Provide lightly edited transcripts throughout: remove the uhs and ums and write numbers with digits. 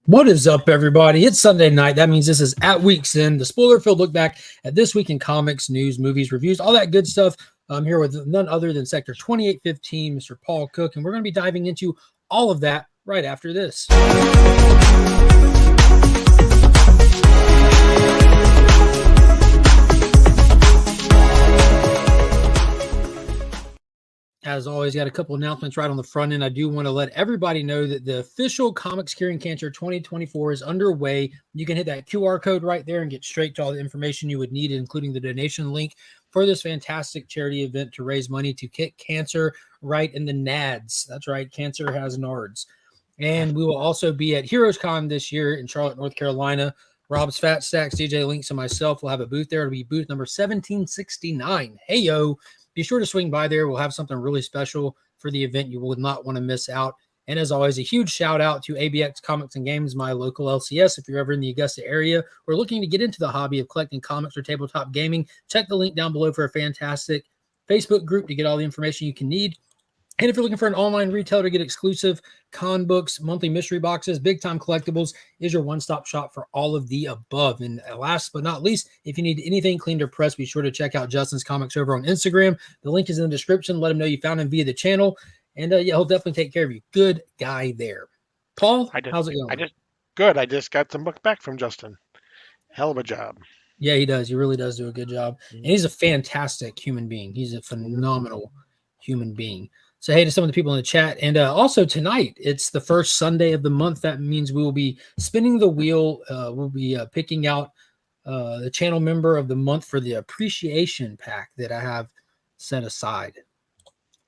What is up, everybody? It's Sunday night. That means this is At Week's End, the spoiler-filled look back at this week in comics, news, movies, reviews, all that good stuff. I'm here with none other than Sector 2815, Mr. Paul Cook, and we're going to be diving into all of that right after this. As always, got a couple announcements right on the front end. I do want to let everybody know that the official Comicx Curing Cancer 2024 is underway. You can hit that QR code right there and get straight to all the information you would need, including the donation link for this fantastic charity event to raise money to kick cancer right in the nads. That's right, cancer has nards. And we will also be at Heroes Con this year in Charlotte, North Carolina. Rob's Fat Stacks, DJ Links, and myself will have a booth there. It'll be booth number 1769. Hey, yo. Be sure to swing by there. We'll have something really special for the event you will not want to miss out. And as always, a huge shout out to ABX Comics and Games, my local LCS. If you're ever in the Augusta area or looking to get into the hobby of collecting comics or tabletop gaming, check the link down below for a fantastic Facebook group to get all the information you can need. And if you're looking for an online retailer to get exclusive con books, monthly mystery boxes, big time collectibles, is your one-stop shop for all of the above. And last but not least, if you need anything cleaned or pressed, be sure to check out Justin's Comics over on Instagram. The link is in the description. Let him know you found him via the channel. And yeah, he'll definitely take care of you. Good guy there. Paul, how's it going? Good. I just got some books back from Justin. Hell of a job. Yeah, he does. He really does do a good job. And he's a fantastic human being. He's a phenomenal human being. So, hey to some of the people in the chat. And also tonight, it's the first Sunday of the month. That means we will be spinning the wheel. We'll be picking out the channel member of the month for the appreciation pack that I have set aside.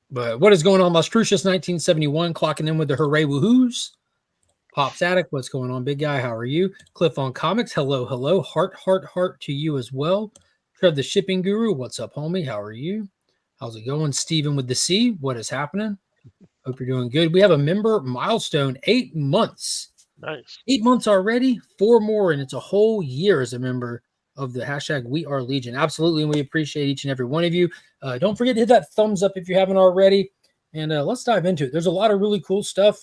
But what is going on, Las Crucias 1971, clocking in with the hooray woohoos. Pops Attic, what's going on, big guy? How are you? Cliff on Comics, hello, hello. Heart, heart, heart to you as well. Trev the Shipping Guru, what's up, homie? How are you? How's it going? Steven with the C, what is happening? Hope you're doing good. We have a member milestone, 8 months. Nice. 8 months already, 4 more, and it's a whole year as a member of the hashtag We Are Legion. Absolutely, and we appreciate each and every one of you. Don't forget to hit that thumbs up if you haven't already, and let's dive into it. There's a lot of really cool stuff.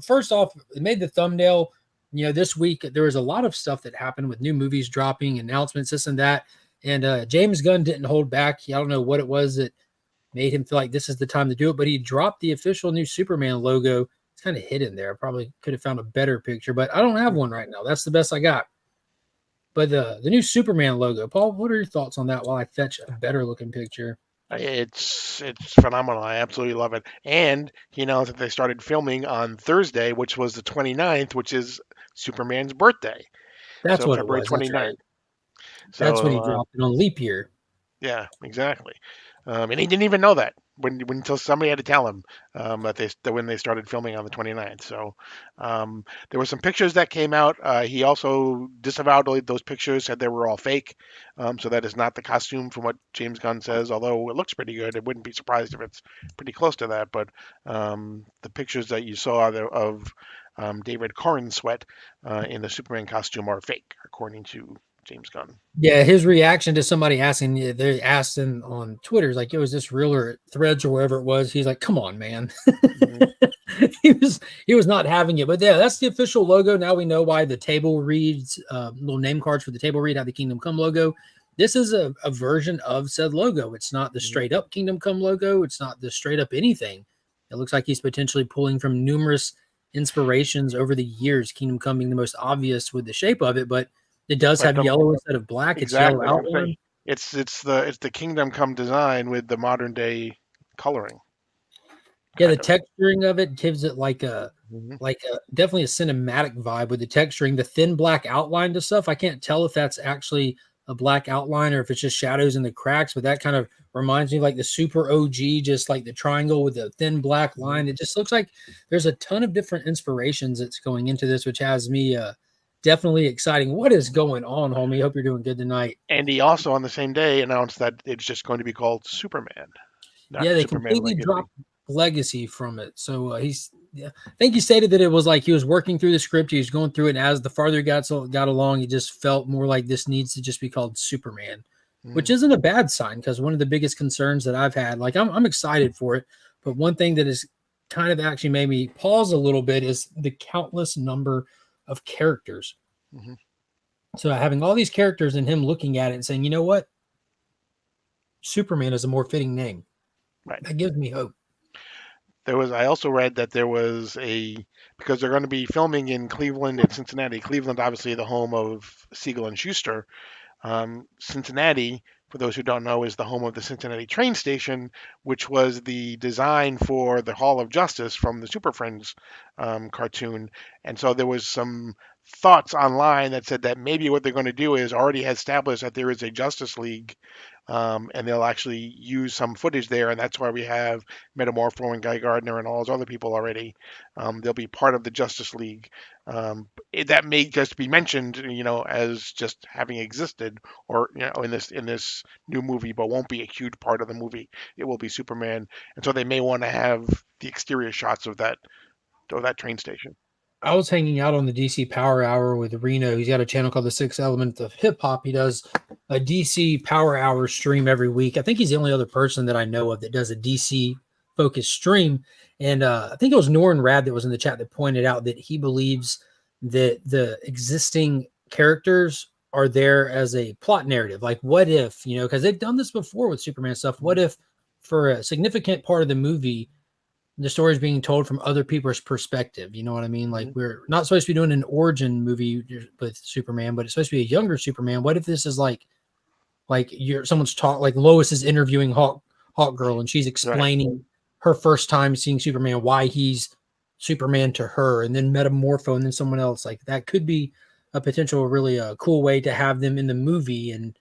First off, it made the thumbnail. You know, this week there was a lot of stuff that happened with new movies dropping, announcements, this and that, and James Gunn didn't hold back. I don't know what it was that made him feel like this is the time to do it, but he dropped the official new Superman logo. It's kind of hidden there. I probably could have found a better picture, but I don't have one right now. That's the best I got. But the new Superman logo, Paul, what are your thoughts on that while I fetch a better looking picture? It's phenomenal. I absolutely love it. And he announced that they started filming on Thursday, which was the 29th, which is Superman's birthday. That's what February it was. 29th. That's, right. That's when he dropped it on leap year. Yeah, exactly. And he didn't even know that until somebody had to tell him that when they started filming on the 29th. So there were some pictures that came out. He also disavowed those pictures, said they were all fake. So that is not the costume from what James Gunn says, although it looks pretty good. I wouldn't be surprised if it's pretty close to that. But the pictures that you saw of David Corenswet in the Superman costume are fake, according to James Gunn. Yeah, his reaction to somebody asking, they asked him on Twitter, he's like, "It was this real or Threads or wherever it was?" He's like, "Come on, man." Mm-hmm. he was not having it. But yeah, that's the official logo. Now we know why the table reads, little name cards for the table read have the Kingdom Come logo. This is a version of said logo. It's not the straight up Kingdom Come logo. It's not the straight up anything. It looks like he's potentially pulling from numerous inspirations over the years, Kingdom Come being the most obvious with the shape of it, but it does have yellow instead of black. Exactly. It's yellow outline. It's the Kingdom Come design with the modern day coloring. Yeah, the texturing of it gives it like a definitely a cinematic vibe with the texturing, the thin black outline to stuff. I can't tell if that's actually a black outline or if it's just shadows in the cracks, but that kind of reminds me of like the super OG, just like the triangle with the thin black line. It just looks like there's a ton of different inspirations that's going into this, which has me definitely exciting. What is going on, homie? Hope you're doing good tonight. And he also on the same day announced that it's just going to be called Superman. Yeah, they completely dropped Legacy from it. So I think he stated that it was like he was working through the script, he was going through it, and as the farther he got along, he just felt more like this needs to just be called Superman, which isn't a bad sign, because one of the biggest concerns that I've had, like I'm excited for it, but one thing that is kind of actually made me pause a little bit is the countless number of characters. Mhm. So having all these characters and him looking at it and saying, you know what, Superman is a more fitting name. Right. That gives me hope. I also read that there was because they're going to be filming in Cleveland and Cincinnati. Cleveland, obviously, the home of Siegel and Schuster. Cincinnati, for those who don't know, is the home of the Cincinnati train station, which was the design for the Hall of Justice from the Super Friends cartoon. And so there was some thoughts online that said that maybe what they're going to do is already establish that there is a Justice League, and they'll actually use some footage there, and that's why we have Metamorpho and Guy Gardner and all those other people already. They'll be part of the Justice League. That may just be mentioned, as just having existed, or in this new movie, but won't be a huge part of the movie. It will be Superman, and so they may want to have the exterior shots of that train station. I was hanging out on the DC Power Hour with Reno. He's got a channel called The Sixth Element of Hip Hop. He does a DC Power Hour stream every week. I think he's the only other person that I know of that does a DC focused stream. And I think it was Norrin Rad that was in the chat that pointed out that he believes that the existing characters are there as a plot narrative. Like, what if, because they've done this before with Superman stuff. What if for a significant part of the movie, the story is being told from other people's perspective? You know what I mean? Like, we're not supposed to be doing an origin movie with Superman, but it's supposed to be a younger Superman. What if this is like someone's talk, like Lois is interviewing Hawk Girl, and she's explaining her first time seeing Superman, why he's Superman to her, and then Metamorpho, and then someone else. Like, that could be a potential really cool way to have them in the movie. And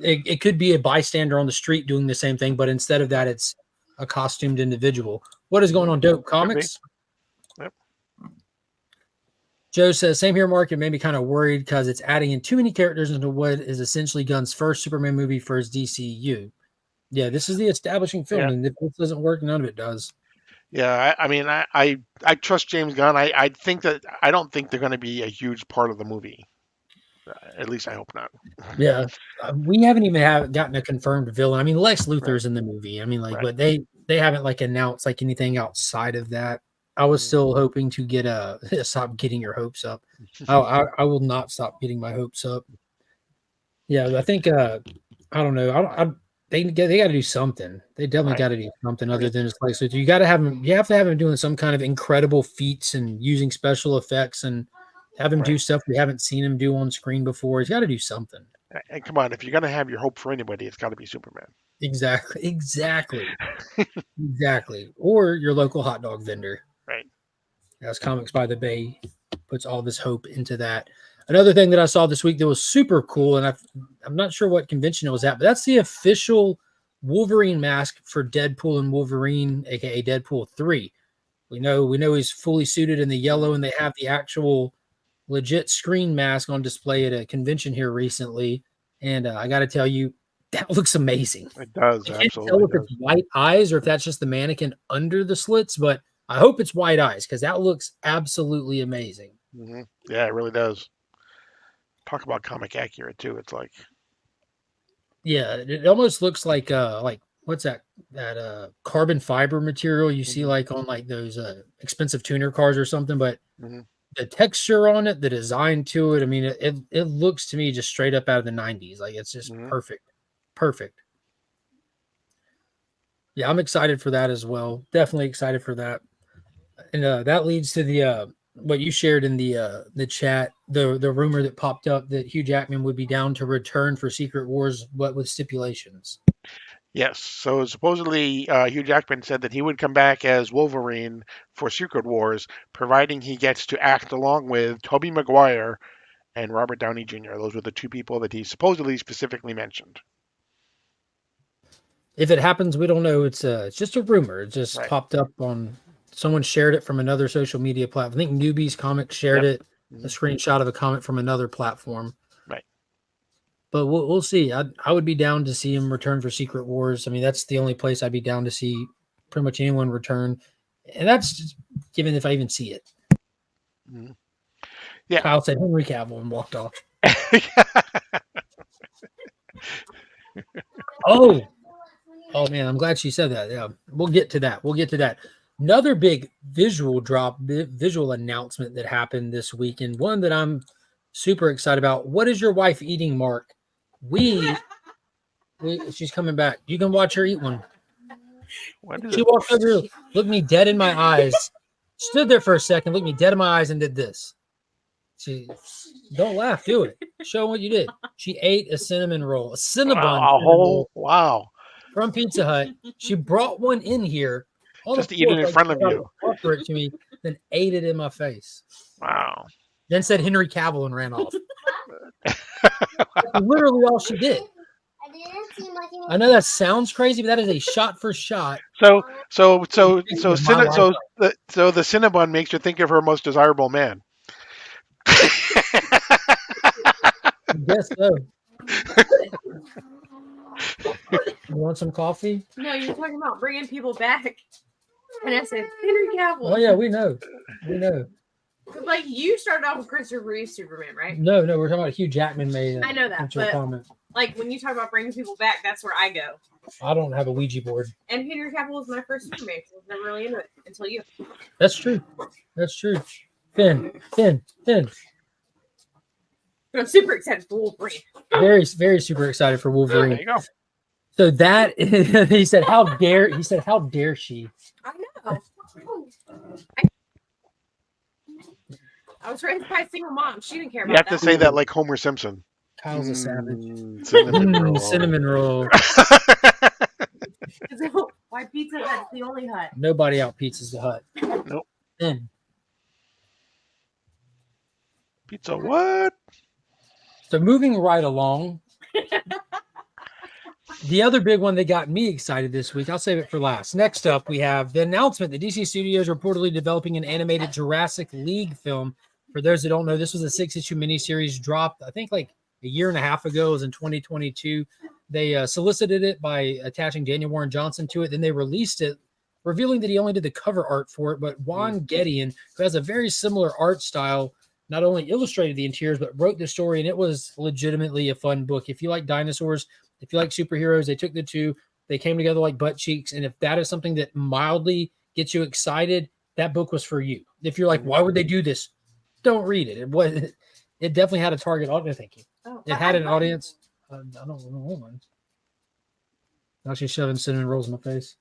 it could be a bystander on the street doing the same thing, but instead of that, it's a costumed individual. What is going on, Dope Comics? Yep. Joe says, same here, Mark. It made me kind of worried because it's adding in too many characters into what is essentially Gunn's first Superman movie for his DCU. Yeah, this is the establishing film, and if this doesn't work, none of it does. Yeah, I mean, I trust James Gunn. I don't think they're going to be a huge part of the movie. At least I hope not. Yeah, we haven't even gotten a confirmed villain. I mean, Lex Luthor's in the movie. I mean, but they haven't announced anything outside of that. I was still hoping to get stop getting your hopes up. I will not stop getting my hopes up. Yeah, I think I don't know. They got to do something. They definitely got to do something other than just Lex Luthor. You got to have him. You have to have him doing some kind of incredible feats and using special effects and have him do stuff we haven't seen him do on screen before. He's got to do something. And come on, if you're gonna have your hope for anybody, it's got to be Superman. Exactly. Or your local hot dog vendor. Right. As Comicx by the Bay puts all this hope into that. Another thing that I saw this week that was super cool, and I'm not sure what convention it was at, but that's the official Wolverine mask for Deadpool and Wolverine, aka Deadpool 3. We know he's fully suited in the yellow, and they have the actual legit screen mask on display at a convention here recently. And I got to tell you, that looks amazing. It does. I can't tell if it's white eyes or if that's just the mannequin under the slits, but I hope it's white eyes because that looks absolutely amazing. Mm-hmm. Yeah, it really does. Talk about comic accurate too. It's like, yeah, it almost looks like what's that carbon fiber material you see on those expensive tuner cars or something, but the texture on it, the design to it, I mean, it looks to me just straight up out of the 90s. Like, it's just perfect. Yeah, I'm excited for that as well. Definitely excited for that. And that leads to the what you shared in the chat, the rumor that popped up that Hugh Jackman would be down to return for Secret Wars, but with stipulations. Yes. So supposedly Hugh Jackman said that he would come back as Wolverine for Secret Wars, providing he gets to act along with Tobey Maguire and Robert Downey Jr. Those were the two people that he supposedly specifically mentioned. If it happens, we don't know. It's just a rumor. It just popped up on someone shared it from another social media platform. I think Newbies Comics shared it, a screenshot of a comment from another platform. Right. But we'll see. I would be down to see him return for Secret Wars. I mean, that's the only place I'd be down to see pretty much anyone return. And that's just given if I even see it. Mm-hmm. Yeah. Kyle said Henry Cavill and walked off. Oh man, I'm glad she said that. Yeah, we'll get to that. Another big, visual announcement that happened this week, and one that I'm super excited about. What is your wife eating, Mark? She's coming back. You can watch her eat one. What is She it? walked over here, looked me dead in my eyes, stood there for a second, looked me dead in my eyes, and did this. She don't laugh, do it. Show what you did. She ate a cinnamon roll, a Cinnabon Wow, a cinnamon roll whole wow. from Pizza Hut. She brought one in here on Just the to eat floor, it in like front of trying you. to offer it to me, then ate it in my face. Wow. Then said Henry Cavill and ran off. That's literally all she did. I know that sounds crazy, but that is a shot for shot. So the Cinnabon makes you think of her most desirable man. I guess so. You want some coffee? No, you're talking about bringing people back. And I said, Henry Cavill. Oh, yeah, we know. We know. Like, you started off with Christopher Reeve Superman, right? No, we're talking about Hugh Jackman made I know that, but comment. like, when you talk about bringing people back, that's where I go. I don't have a Ouija board. And Henry Cavill was my first Superman. I was never really into it until you. That's true. That's true. Finn. But I'm super excited for Wolverine. Very, very super excited for Wolverine. There you go. So that he said, how dare she? I know. I was raised by a single mom. She didn't care about You have that. to say that like Homer Simpson. Kyle's a savage. Cinnamon roll. Cinnamon roll. Why Pizza Hut's the only hut? Nobody out pizzas the Hut. Nope. Then Pizza what? so moving right along. The other big one that got me excited this week, I'll save it for last. Next up, we have the announcement that DC Studios are reportedly developing an animated Jurassic League film. For those that don't know, this was a 6-issue miniseries dropped, I think, like a year and a half ago. It was in 2022. They solicited it by attaching Daniel Warren Johnson to it. Then they released it, revealing that he only did the cover art for it. But Juan Gedeon, who has a very similar art style, not only illustrated the interiors, but wrote the story. And it was legitimately a fun book. If you like dinosaurs, if you like superheroes, they took the two, they came together like butt cheeks. And if that is something that mildly gets you excited, that book was for you. If you're like, why would they do this? Don't read it. It definitely had a target audience. Thank you. Oh, It had an audience. I don't know one. Now she's shoving cinnamon rolls in my face.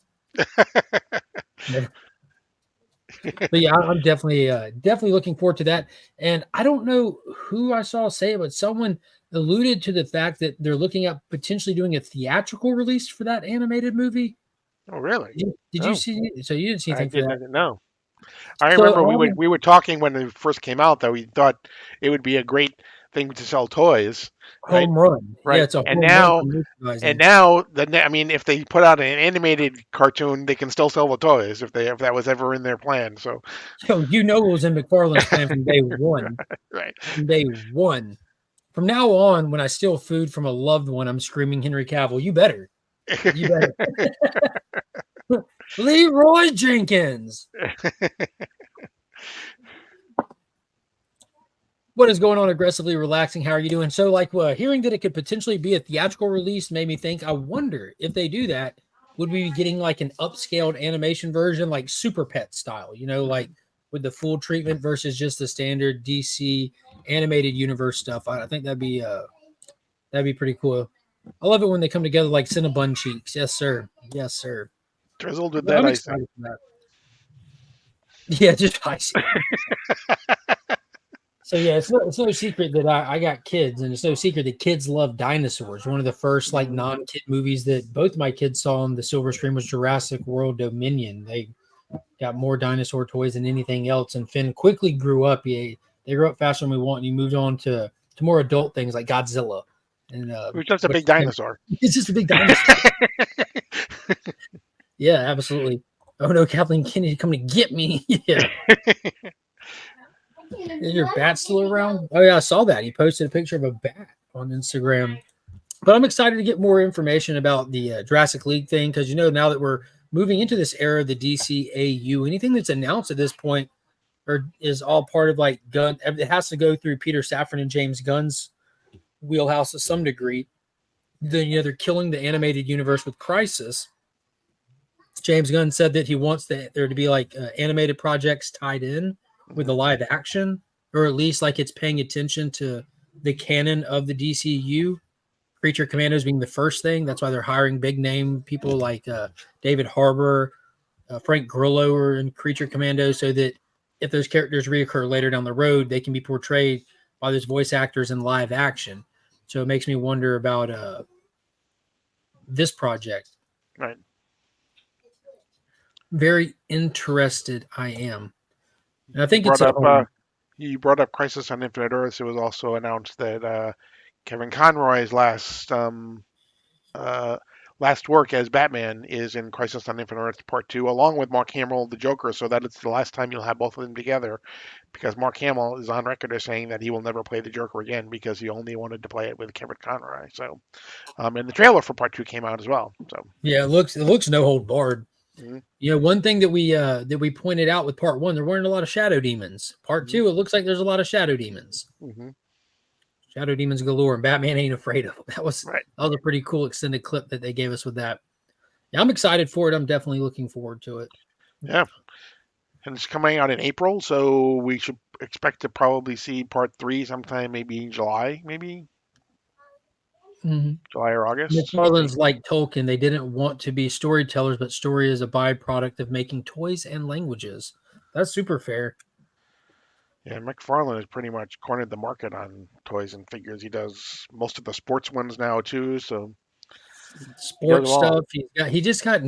But yeah, I'm definitely looking forward to that. And I don't know who I saw say it, but someone alluded to the fact that they're looking at potentially doing a theatrical release for that animated movie. Oh, really? Did you see it? So you didn't see I anything for that? didn't know. I remember we were talking when it first came out that we thought it would be a great thing to sell toys. Right? Home run. Right. Yeah, it's a And home now- run for merchandising. And now, if they put out an animated cartoon, they can still sell the toys if that was ever in their plan. So, Yo, you know it was in McFarlane's plan from day one. right. From day one. From now on, when I steal food from a loved one, I'm screaming Henry Cavill. You better. You better. Leroy Jenkins. What is going on? Aggressively relaxing. How are you doing? So, hearing that it could potentially be a theatrical release made me think, I wonder if they do that, would we be getting like an upscaled animation version, like Super Pet style, like with the full treatment versus just the standard DC animated universe stuff? I think that'd be pretty cool. I love it when they come together like Cinnabon cheeks. Yes, sir. Yes, sir. Drizzled with I'm that excited icing. for that. Yeah, just icing. So yeah, it's no secret that I got kids, and it's no secret that kids love dinosaurs. One of the first non-kid movies that both my kids saw on the silver screen was Jurassic World Dominion. They got more dinosaur toys than anything else, and Finn quickly grew up. They grew up faster than we want, and he moved on to more adult things like Godzilla. And It was just a big dinosaur. It's just a big dinosaur. Yeah, absolutely. Oh no, Kathleen Kennedy coming to get me. Yeah. Is your bat still around? Oh yeah, I saw that. He posted a picture of a bat on Instagram. But I'm excited to get more information about the Jurassic League thing, because now that we're moving into this era of the DCAU, anything that's announced at this point is all part of Gunn. It has to go through Peter Safran and James Gunn's wheelhouse to some degree. Then they're killing the animated universe with Crisis. James Gunn said that he wants there to be like animated projects tied in with the live action, or at least like it's paying attention to the canon of the DCU. Creature Commandos being the first thing. That's why they're hiring big name people like David Harbour, Frank Grillo are in Creature Commandos, so that if those characters reoccur later down the road, they can be portrayed by those voice actors in live action. So it makes me wonder about this project. Right. Very interested I am. And I think you brought up Crisis on Infinite Earths. It was also announced that Kevin Conroy's last work as Batman is in Crisis on Infinite Earths Part 2, along with Mark Hamill, the Joker, so that it's the last time you'll have both of them together, because Mark Hamill is on record as saying that he will never play the Joker again because he only wanted to play it with Kevin Conroy. So, and the trailer for Part 2 came out as well. So yeah, it looks no hold barred. Mm-hmm. You know, one thing that we pointed out with Part 1, there weren't a lot of shadow demons. Part 2, it looks like there's a lot of shadow demons. Mm-hmm. Shadow demons galore, and Batman ain't afraid of them. That was right. That was a pretty cool extended clip that they gave us with that. Yeah, I'm excited for it. I'm definitely looking forward to it. Yeah, and it's coming out in April, so we should expect to probably see Part 3 sometime, maybe in July, July or August. McFarlane's like Tolkien. They didn't want to be storytellers, but story is a byproduct of making toys and languages. That's super fair. Yeah, McFarlane has pretty much cornered the market on toys and figures. He does most of the sports ones now too. So sports stuff. He just got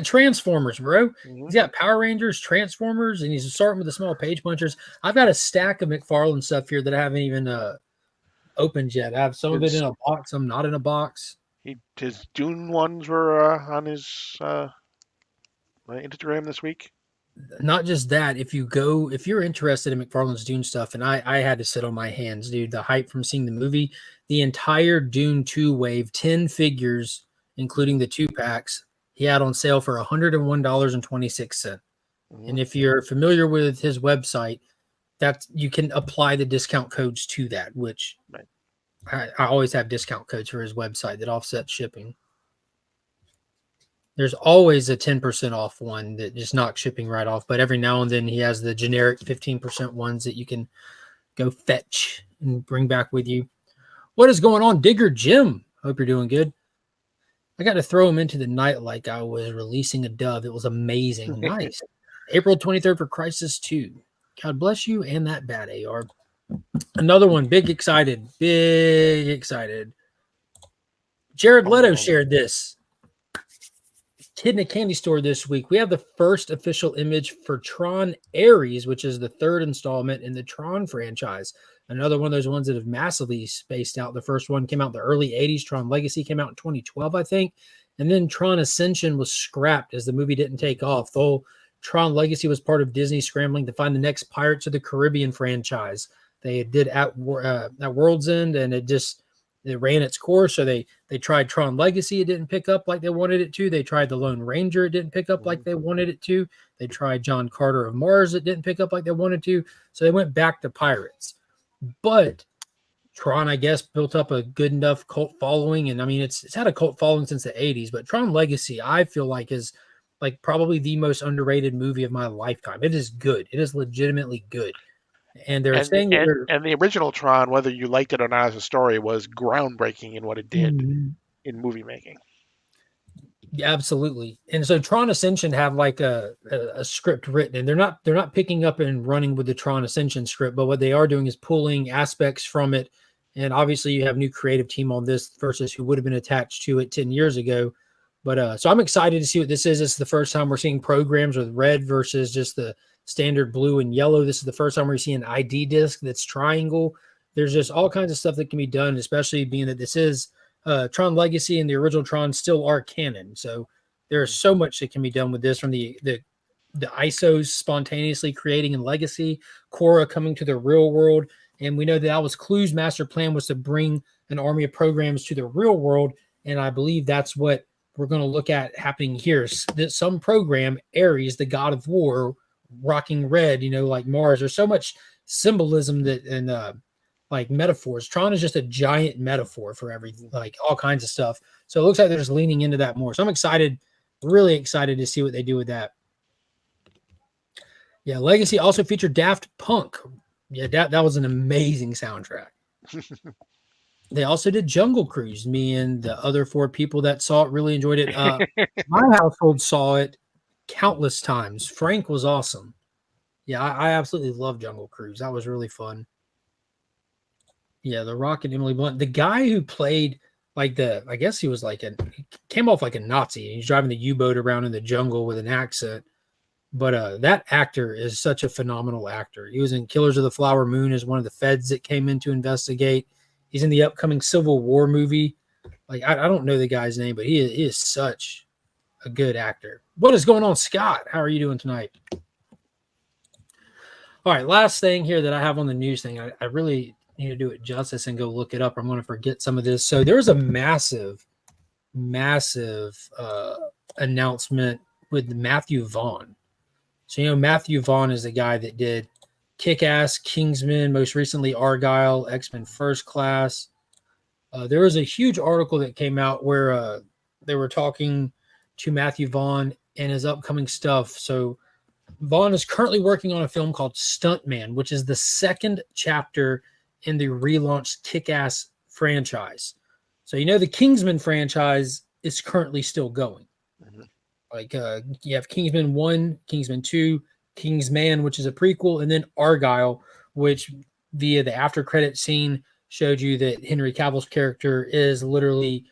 Transformers, bro. Mm-hmm. He's got Power Rangers, Transformers, and he's starting with the small page punchers. I've got a stack of McFarlane stuff here that I haven't even opened yet. I have some of it in a box, some not in a box. His Dune ones were on his Instagram this week. Not just that, if you're interested in McFarlane's Dune stuff, and I had to sit on my hands, dude, the hype from seeing the movie, the entire Dune 2 wave, 10 figures, including the 2-packs, he had on sale for $101.26. Mm-hmm. And if you're familiar with his website, you can apply the discount codes to that, which I always have discount codes for his website that offset shipping. There's always a 10% off one that just knocks shipping right off, but every now and then he has the generic 15% ones that you can go fetch and bring back with you. What is going on, Digger Jim? Hope you're doing good. I got to throw him into the night like I was releasing a dove. It was amazing. Nice. April 23rd for Crisis 2. God bless you and that bad AR. Another one. Big excited. Jared Leto shared this. Kid in a candy store this week. We have the first official image for Tron Ares, which is the third installment in the Tron franchise. Another one of those ones that have massively spaced out. The first one came out in the early 80s. Tron Legacy came out in 2012, I think. And then Tron Ascension was scrapped as the movie didn't take off. Though Tron Legacy was part of Disney scrambling to find the next Pirates of the Caribbean franchise. They did at World's End, and it ran its course. So they tried Tron Legacy. It didn't pick up like they wanted it to. They tried the Lone Ranger. It didn't pick up like they wanted it to. They tried John Carter of Mars. It didn't pick up like they wanted to. So they went back to Pirates. But Tron, I guess, built up a good enough cult following. And I mean, it's had a cult following since the 80s. But Tron Legacy, I feel like, is like probably the most underrated movie of my lifetime. It is good. It is legitimately good. And they're saying and the original Tron, whether you liked it or not as a story, was groundbreaking in what it did in movie making. Yeah, absolutely. And so Tron Ascension have like a script written, and they're not picking up and running with the Tron Ascension script, but what they are doing is pulling aspects from it. And obviously you have new creative team on this versus who would have been attached to it 10 years ago. But so I'm excited to see what this is. This is the first time we're seeing programs with red versus just the standard blue and yellow. This is the first time we're seeing an ID disc that's triangle. There's just all kinds of stuff that can be done, especially being that this is Tron Legacy and the original Tron still are canon. So there's so much that can be done with this, from the ISOs spontaneously creating in Legacy, Korra coming to the real world. And we know that was Clue's master plan, was to bring an army of programs to the real world. And I believe that's what we're going to look at happening here. That some program, Ares, the god of war, rocking red, like Mars. There's so much symbolism that and like metaphors. Tron is just a giant metaphor for everything, like all kinds of stuff. So it looks like they're just leaning into that more. So I'm excited Really excited to see what they do with that. Yeah, Legacy also featured Daft Punk. Yeah, that was an amazing soundtrack. They also did Jungle Cruise. Me and the other 4 people that saw it really enjoyed it. My household saw it countless times. Frank was awesome. Yeah, I absolutely love Jungle Cruise. That was really fun. Yeah, The Rock and Emily Blunt. The guy who played I guess he was he came off like a Nazi. He's driving the U-boat around in the jungle with an accent. But that actor is such a phenomenal actor. He was in Killers of the Flower Moon as one of the feds that came in to investigate. He's in the upcoming Civil War movie. Like, I don't know the guy's name, but he is such a good actor. What is going on, Scott? How are you doing tonight? All right, last thing here that I have on the news thing. I really need to do it justice and go look it up. I'm going to forget some of this. So there's a massive announcement with Matthew Vaughn. So, Matthew Vaughn is the guy that did Kick-Ass, Kingsman, most recently Argyle, X-Men First Class. There was a huge article that came out where they were talking to Matthew Vaughn and his upcoming stuff. So Vaughn is currently working on a film called Stuntman, which is the second chapter in the relaunched Kick-Ass franchise. So the Kingsman franchise is currently still going. Mm-hmm. Like you have Kingsman 1, Kingsman 2, Kingsman, which is a prequel, and then Argyle, which via the after credit scene showed you that Henry Cavill's character is literally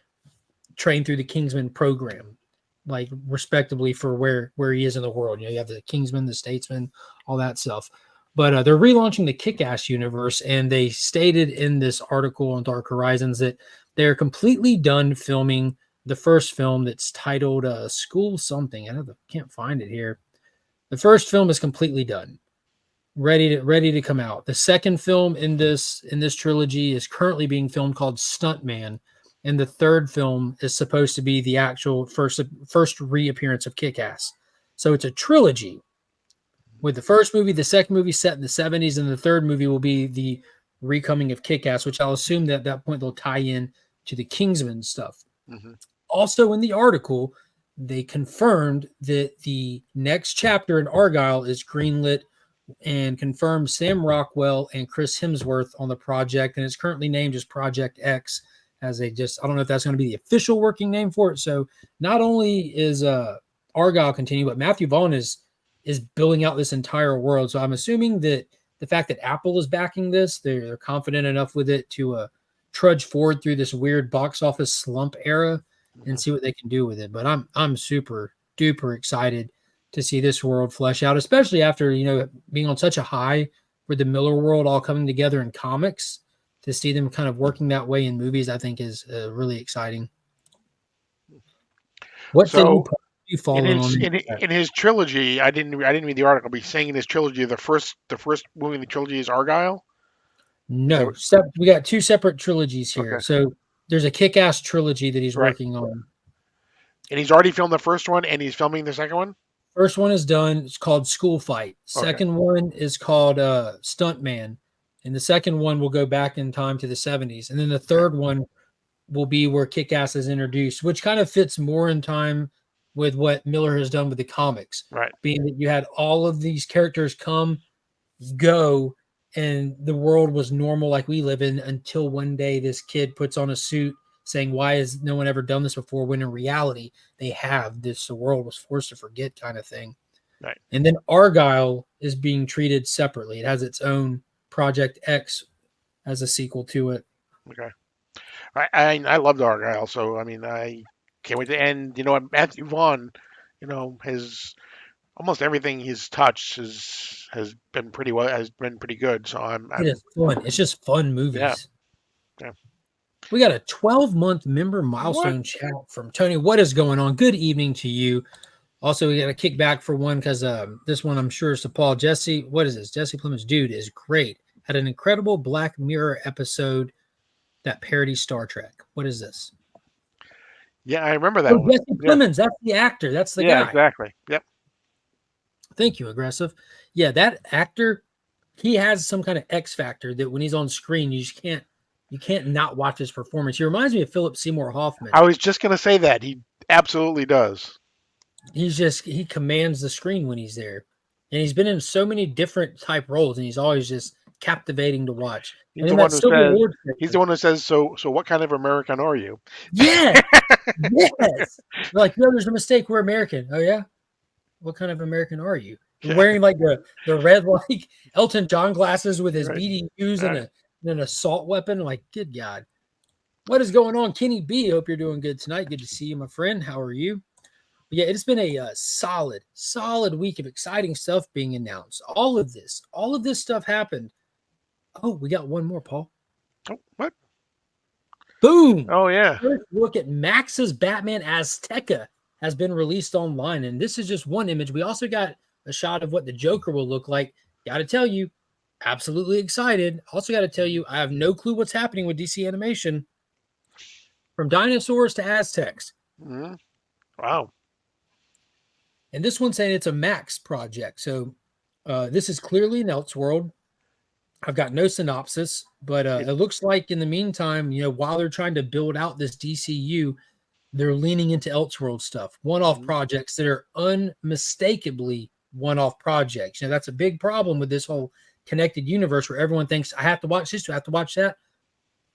trained through the Kingsman program, like respectively for where he is in the world. You have the Kingsman, the Statesman, all that stuff. But they're relaunching the Kick-Ass universe, and they stated in this article on Dark Horizons that they're completely done filming the first film that's titled School Something. I can't find it here. The first film is completely done, ready to come out. The second film in this trilogy is currently being filmed, called Stuntman, and the third film is supposed to be the actual first reappearance of Kick-Ass. So it's a trilogy, with the first movie, the second movie set in the 70s, and the third movie will be the recoming of Kick-Ass, which I'll assume that at that point they'll tie in to the Kingsman stuff. Mm-hmm. Also in the article, they confirmed that the next chapter in Argyle is greenlit and confirmed Sam Rockwell and Chris Hemsworth on the project, and it's currently named as Project X, I don't know if that's going to be the official working name for it. So not only is Argyle continuing, but Matthew Vaughn is building out this entire world. So I'm assuming that the fact that Apple is backing this, they're confident enough with it to trudge forward through this weird box office slump era and see what they can do with it. But I'm super duper excited to see this world flesh out, especially after being on such a high with the Miller world all coming together in comics. To see them kind of working that way in movies, I think is really exciting. What so you following on in his trilogy? I didn't read the article, but he's saying in his trilogy the first movie in the trilogy is Argyle. No, we got 2 separate trilogies here. Okay. So there's a Kick-Ass trilogy that he's working on. And he's already filmed the first one, and he's filming the second one? First one is done. It's called School Fight. Second one is called Stuntman. And the second one will go back in time to the 70s. And then the third one will be where Kick-Ass is introduced, which kind of fits more in time with what Miller has done with the comics. Right. Being that you had all of these characters come, go, and the world was normal like we live in until one day this kid puts on a suit saying, why has no one ever done this before? When in reality, they have this. The world was forced to forget kind of thing. Right. And then Argyle is being treated separately. It has its own Project X as a sequel to it. Okay. I loved Argyle, so I can't wait to end. Matthew Vaughn, has almost everything he's touched has been pretty good. So it is fun. It's just fun movies. Yeah. We got a 12-month member milestone chat from Tony. What is going on? Good evening to you. Also, we got a kickback for one because this one I'm sure is to Paul. Jesse, what is this? Jesse Plemons, dude, is great. Had an incredible Black Mirror episode that parodies Star Trek. What is this? Yeah, I remember that one. Jesse Plemons, that's the actor. That's the guy. Yeah, exactly. Yep. Thank you, Aggressive. Yeah, that actor, he has some kind of X factor that when he's on screen, you can't not watch his performance. He reminds me of Philip Seymour Hoffman. I was just going to say that. He absolutely does. he commands the screen when he's there. And he's been in so many different type roles, and he's always just captivating to watch. He's And the in one that who Civil says War he's trailer, the one who says, so what kind of American are you? yes, yes. They're like, no, there's a mistake. We're American. Oh yeah, what kind of American are you? Yeah. Wearing like the red like Elton John glasses with his Right. BDUs Right. and an assault weapon. Like, good God, what is going on, Kenny B? Hope you're doing good tonight. Good to see you, my friend. How are you? But yeah, it's been a solid week of exciting stuff being announced. All of this stuff happened. Oh, we got one more, Paul. Oh, what? Boom. Oh yeah. First look at Max's Batman Azteca has been released online, and this is just one image. We also got a shot of what the Joker will look like. Got to tell you, absolutely excited. Also got to tell you, I have no clue what's happening with DC Animation. From dinosaurs to Aztecs. Mm-hmm. Wow. And this one's saying it's a Max project. So this is clearly an Elseworld. I've got no synopsis, but it looks like in the meantime, while they're trying to build out this DCU, they're leaning into Elseworld stuff, one-off projects that are unmistakably one-off projects. That's a big problem with this whole connected universe where everyone thinks, I have to watch this, I have to watch that.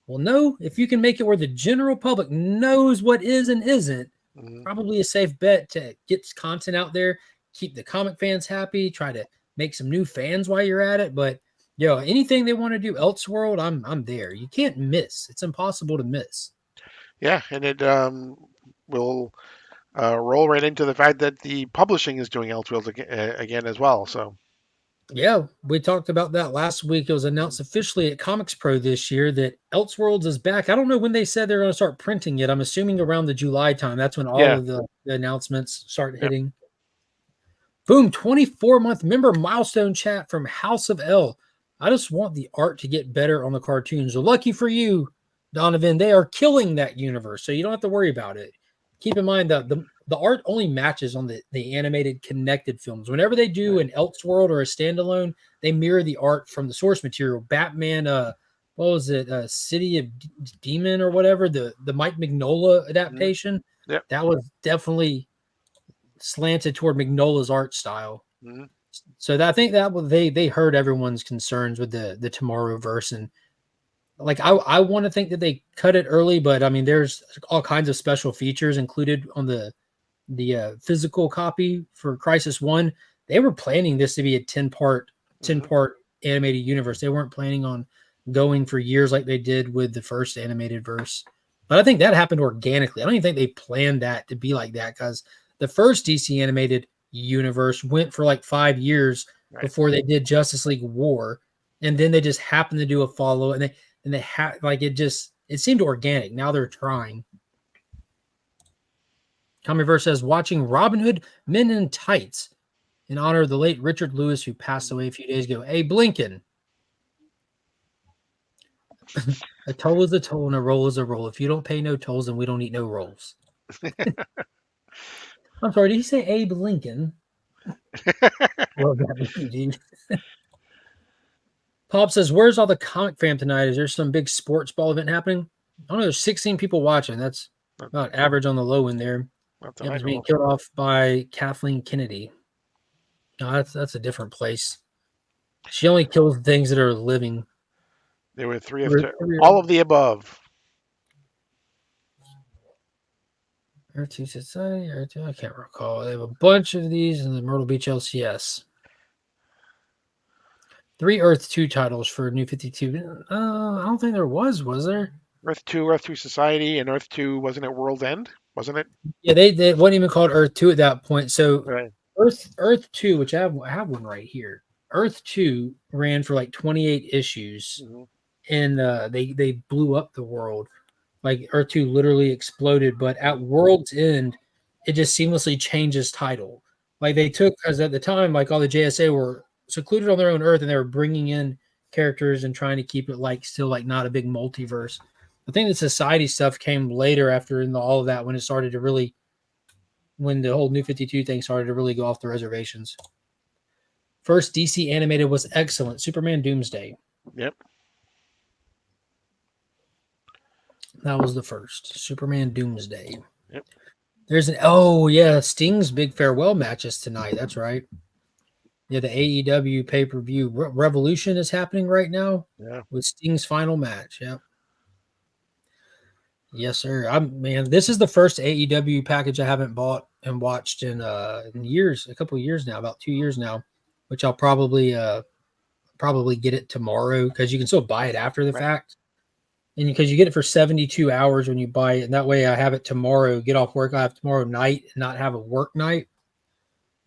Well, no, if you can make it where the general public knows what is and isn't, probably a safe bet to get content out there, keep the comic fans happy, try to make some new fans while you're at it. But anything they want to do Elseworld, I'm there. You can't miss. It's impossible to miss. Yeah, and it will roll right into the fact that the publishing is doing Elseworlds again as well. So yeah, we talked about that last week. It was announced officially at Comicx Pro this year that Elseworlds is back. I don't know when they said they're going to start printing it. I'm assuming around the July time. That's when all of the announcements start hitting. Boom, 24-month member milestone chat from House of L. I just want the art to get better on the cartoons. So lucky for you, Donovan, they are killing that universe, so you don't have to worry about it. Keep in mind that the art only matches on the animated connected films. Whenever they do an Elseworld or a standalone, they mirror the art from the source material. Batman, what was it? City of Demon or whatever, the Mike Mignola adaptation. Yep. That was definitely slanted toward Mignola's art style. So I think that they heard everyone's concerns with the Tomorrowverse, and like I want to think that they cut it early, but I mean there's all kinds of special features included on the physical copy for Crisis 1. They were planning this to be a 10-part animated universe. They weren't planning on going for years like they did with the first animated verse. But I think that happened organically. I don't even think they planned that to be like that, because the first DC animated universe went for like 5 years before they did Justice League War, and then they just happened to do a follow, and they had like it seemed organic. Now they're trying. Comicverse says, watching Robin Hood Men in Tights in honor of the late Richard Lewis, who passed away a few days ago. Hey, Blinken. A toll is a toll and a roll is a roll. If you don't pay no tolls, then we don't eat no rolls. I'm sorry, did he say Abe Lincoln? Well, that would be, dude. Pop says, where's all the comic fam tonight? Is there some big sports ball event happening? I don't know. There's 16 people watching. That's about average on the low end there. It was being killed off by Kathleen Kennedy. No, that's a different place. She only kills things that are living. There were three of all of the above. Earth 2 Society, Earth 2, I can't recall. They have a bunch of these in the Myrtle Beach LCS. 3 Earth 2 titles for New 52. I don't think there was there? Earth 2 Society, and Earth 2, wasn't it World's End? Wasn't it? Yeah, they wasn't even called Earth 2 at that point. So right. Earth 2, which I have one right here. Earth 2 ran for like 28 issues, and they blew up the world. Like Earth 2 literally exploded, but at World's End, it just seamlessly changes title. Like they took, because at the time, like all the JSA were secluded on their own Earth, and they were bringing in characters and trying to keep it like still like not a big multiverse. I think the Society stuff came later after all of that, when it started to really, when the whole New 52 thing started to really go off the reservations. First DC animated was excellent. Superman Doomsday. Yep. That was the first. Superman Doomsday. Yep. There's an oh yeah, Sting's big farewell matches tonight. That's right. Yeah, the AEW pay-per-view Revolution is happening right now. Yeah. With Sting's final match. Yep. Yes, sir. Man, this is the first AEW package I haven't bought and watched in years, a couple of years now, about 2 years now, which I'll probably get it tomorrow because you can still buy it after the fact. And because you get it for 72 hours when you buy it, and that way I have it tomorrow, get off work, I have tomorrow night and not have a work night.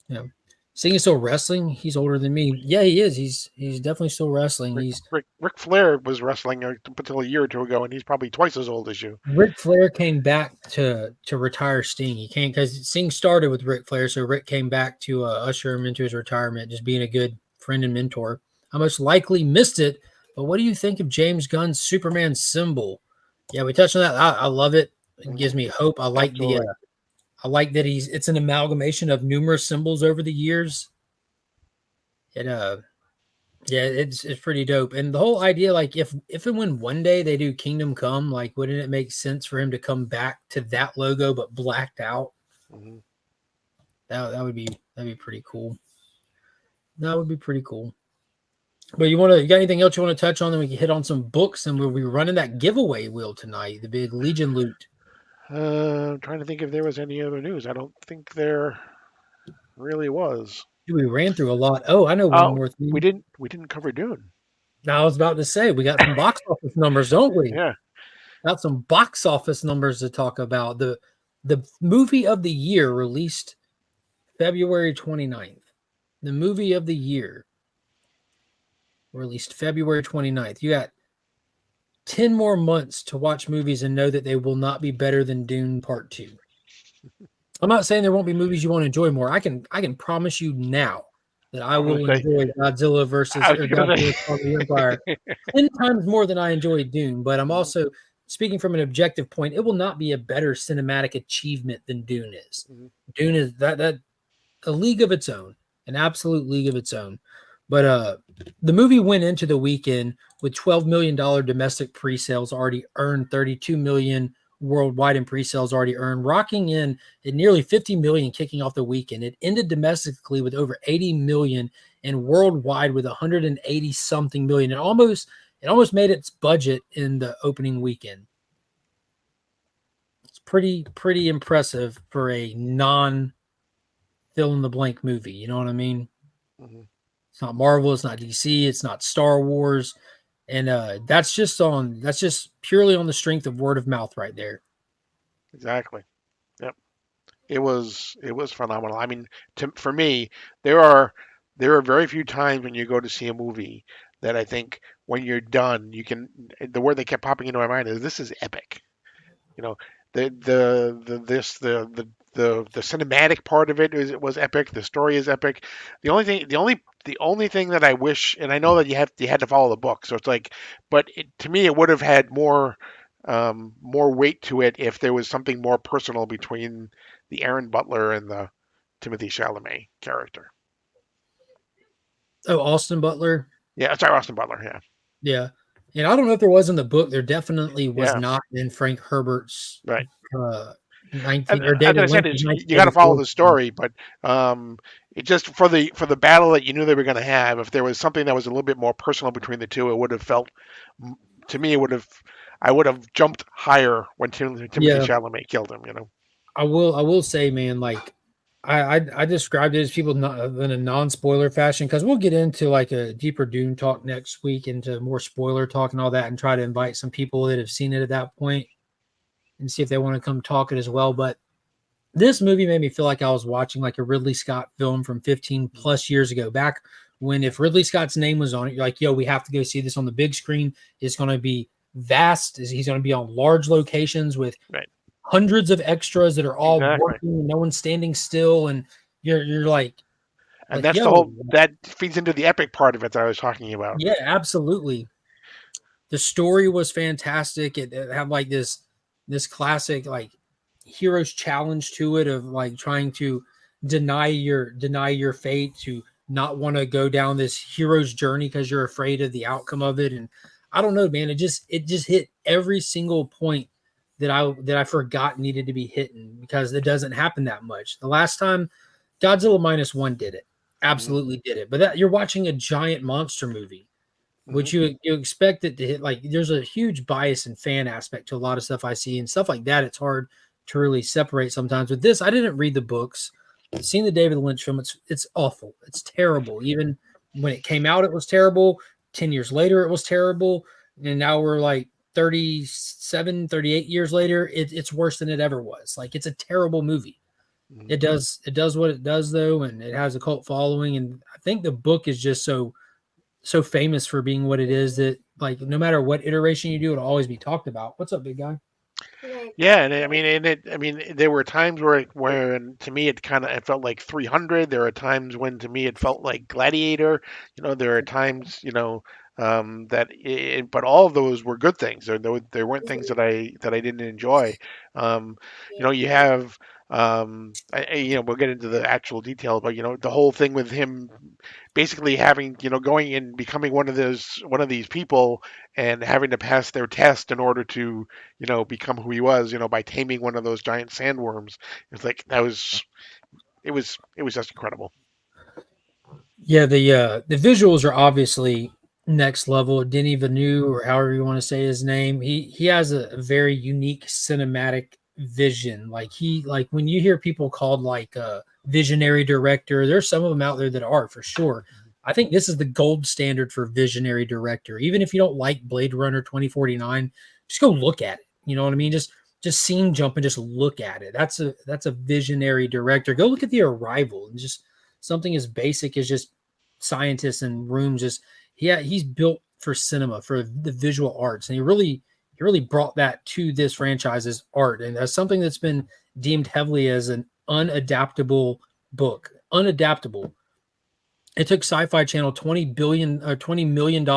You know, Sting is still wrestling. He's older than me. Yeah, he is. He's definitely still wrestling. Ric Flair was wrestling until a year or two ago, and he's probably twice as old as you. Ric Flair came back to retire Sting. He came because Sting started with Ric Flair, so Rick came back to usher him into his retirement, just being a good friend and mentor. I most likely missed it, but what do you think of James Gunn's Superman symbol? Yeah, we touched on that. I love it. It gives me hope. I like I like that it's an amalgamation of numerous symbols over the years. It's pretty dope. And the whole idea, like if and when one day they do Kingdom Come, like wouldn't it make sense for him to come back to that logo but blacked out? Mm-hmm. That'd be pretty cool. That would be pretty cool. But you got anything else you want to touch on? Then we can hit on some books, and we'll be running that giveaway wheel tonight, the big Legion loot. I'm trying to think if there was any other news. I don't think there really was. We ran through a lot. Oh, I know one more thing. We didn't cover Dune. Now, I was about to say we got some box office numbers, don't we? Yeah. Got some box office numbers to talk about. The movie of the year released February 29th. The movie of the year released February 29th. You got 10 more months to watch movies and know that they will not be better than Dune Part 2. I'm not saying there won't be movies you want to enjoy more. I can promise you now that I will enjoy Godzilla versus the Empire 10 times more than I enjoyed Dune. But I'm also speaking from an objective point. It will not be a better cinematic achievement than Dune is. Mm-hmm. Dune is that a league of its own, an absolute league of its own. But the movie went into the weekend with $12 million domestic pre-sales already earned, $32 million worldwide in pre-sales already earned, rocking in at nearly 50 million kicking off the weekend. It ended domestically with over 80 million and worldwide with 180 something million. It almost made its budget in the opening weekend. It's pretty impressive for a non fill in the blank movie. You know what I mean? Mm-hmm. It's not Marvel, it's not DC, it's not Star Wars. And that's just purely on the strength of word of mouth right there. Exactly. Yep. It was phenomenal. I mean, for me, there are very few times when you go to see a movie that I think when you're done, the word that kept popping into my mind is this is epic. You know, the cinematic part of it was epic. The story is epic. The only thing that I wish, and I know that you had to follow the book, so it's like, but to me it would have had more weight to it if there was something more personal between the Aaron Butler and the Timothy Chalamet character. Oh, Austin Butler. Yeah, sorry, Austin Butler. Yeah. Yeah. And I don't know if there was in the book. There definitely was not in Frank Herbert's 19 or David as I said, you got to follow the story, but it just for the battle that you knew they were going to have. If there was something that was a little bit more personal between the two, it would have felt to me. I would have jumped higher when Timothy Chalamet killed him. You know, I will say, man, like I described it as people in a non-spoiler fashion because we'll get into like a deeper Dune talk next week, into more spoiler talk and all that, and try to invite some people that have seen it at that point and see if they want to come talk it as well. But this movie made me feel like I was watching like a Ridley Scott film from 15 plus years ago, back when if Ridley Scott's name was on it, you're like, yo, we have to go see this on the big screen. It's going to be vast. He's going to be on large locations with hundreds of extras that are all working. No one's standing still. And you're like, and that's the whole, that feeds into the epic part of it that I was talking about. Yeah, absolutely. The story was fantastic. It had like this classic, like, hero's challenge to it of like trying to deny your fate, to not want to go down this hero's journey because you're afraid of the outcome of it. And I don't know, man, it just hit every single point that I forgot needed to be hidden because it doesn't happen that much. The last time Godzilla -1 did it, absolutely did it. But that you're watching a giant monster movie, which you expect it to hit. Like there's a huge bias and fan aspect to a lot of stuff I see and stuff like that. It's hard to really separate sometimes. With this, I didn't read the books. I've seen the David Lynch film. It's awful. It's terrible. Even when it came out, it was terrible. 10 years later, it was terrible. And now we're like 37, 38 years later. It's worse than it ever was. Like it's a terrible movie. It does what it does though, and it has a cult following. And I think the book is just so famous for being what it is that like no matter what iteration you do, it'll always be talked about. What's up, big guy? Yeah, and I mean, there were times where to me it felt like 300. There are times when to me it felt like Gladiator. There are times but all of those were good things. There weren't things that I didn't enjoy. You have we'll get into the actual details, but the whole thing with him basically having going and becoming one of these people and having to pass their test in order to become who he was, by taming one of those giant sandworms. It's like it was just incredible. Yeah, the visuals are obviously next level. Denis Villeneuve, or however you want to say his name, he has a very unique cinematic vision. Like when you hear people called like a visionary director, there's some of them out there that are for sure. I think this is the gold standard for visionary director. Even if you don't like Blade Runner 2049, just go look at it. You know what I mean? Just scene jump and just look at it. That's a visionary director. Go look at The Arrival and just something as basic as just scientists and rooms. He's built for cinema, for the visual arts, and he really brought that to this franchise's art, and that's something that's been deemed heavily as an unadaptable book. Unadaptable. It took Sci-Fi Channel $20 million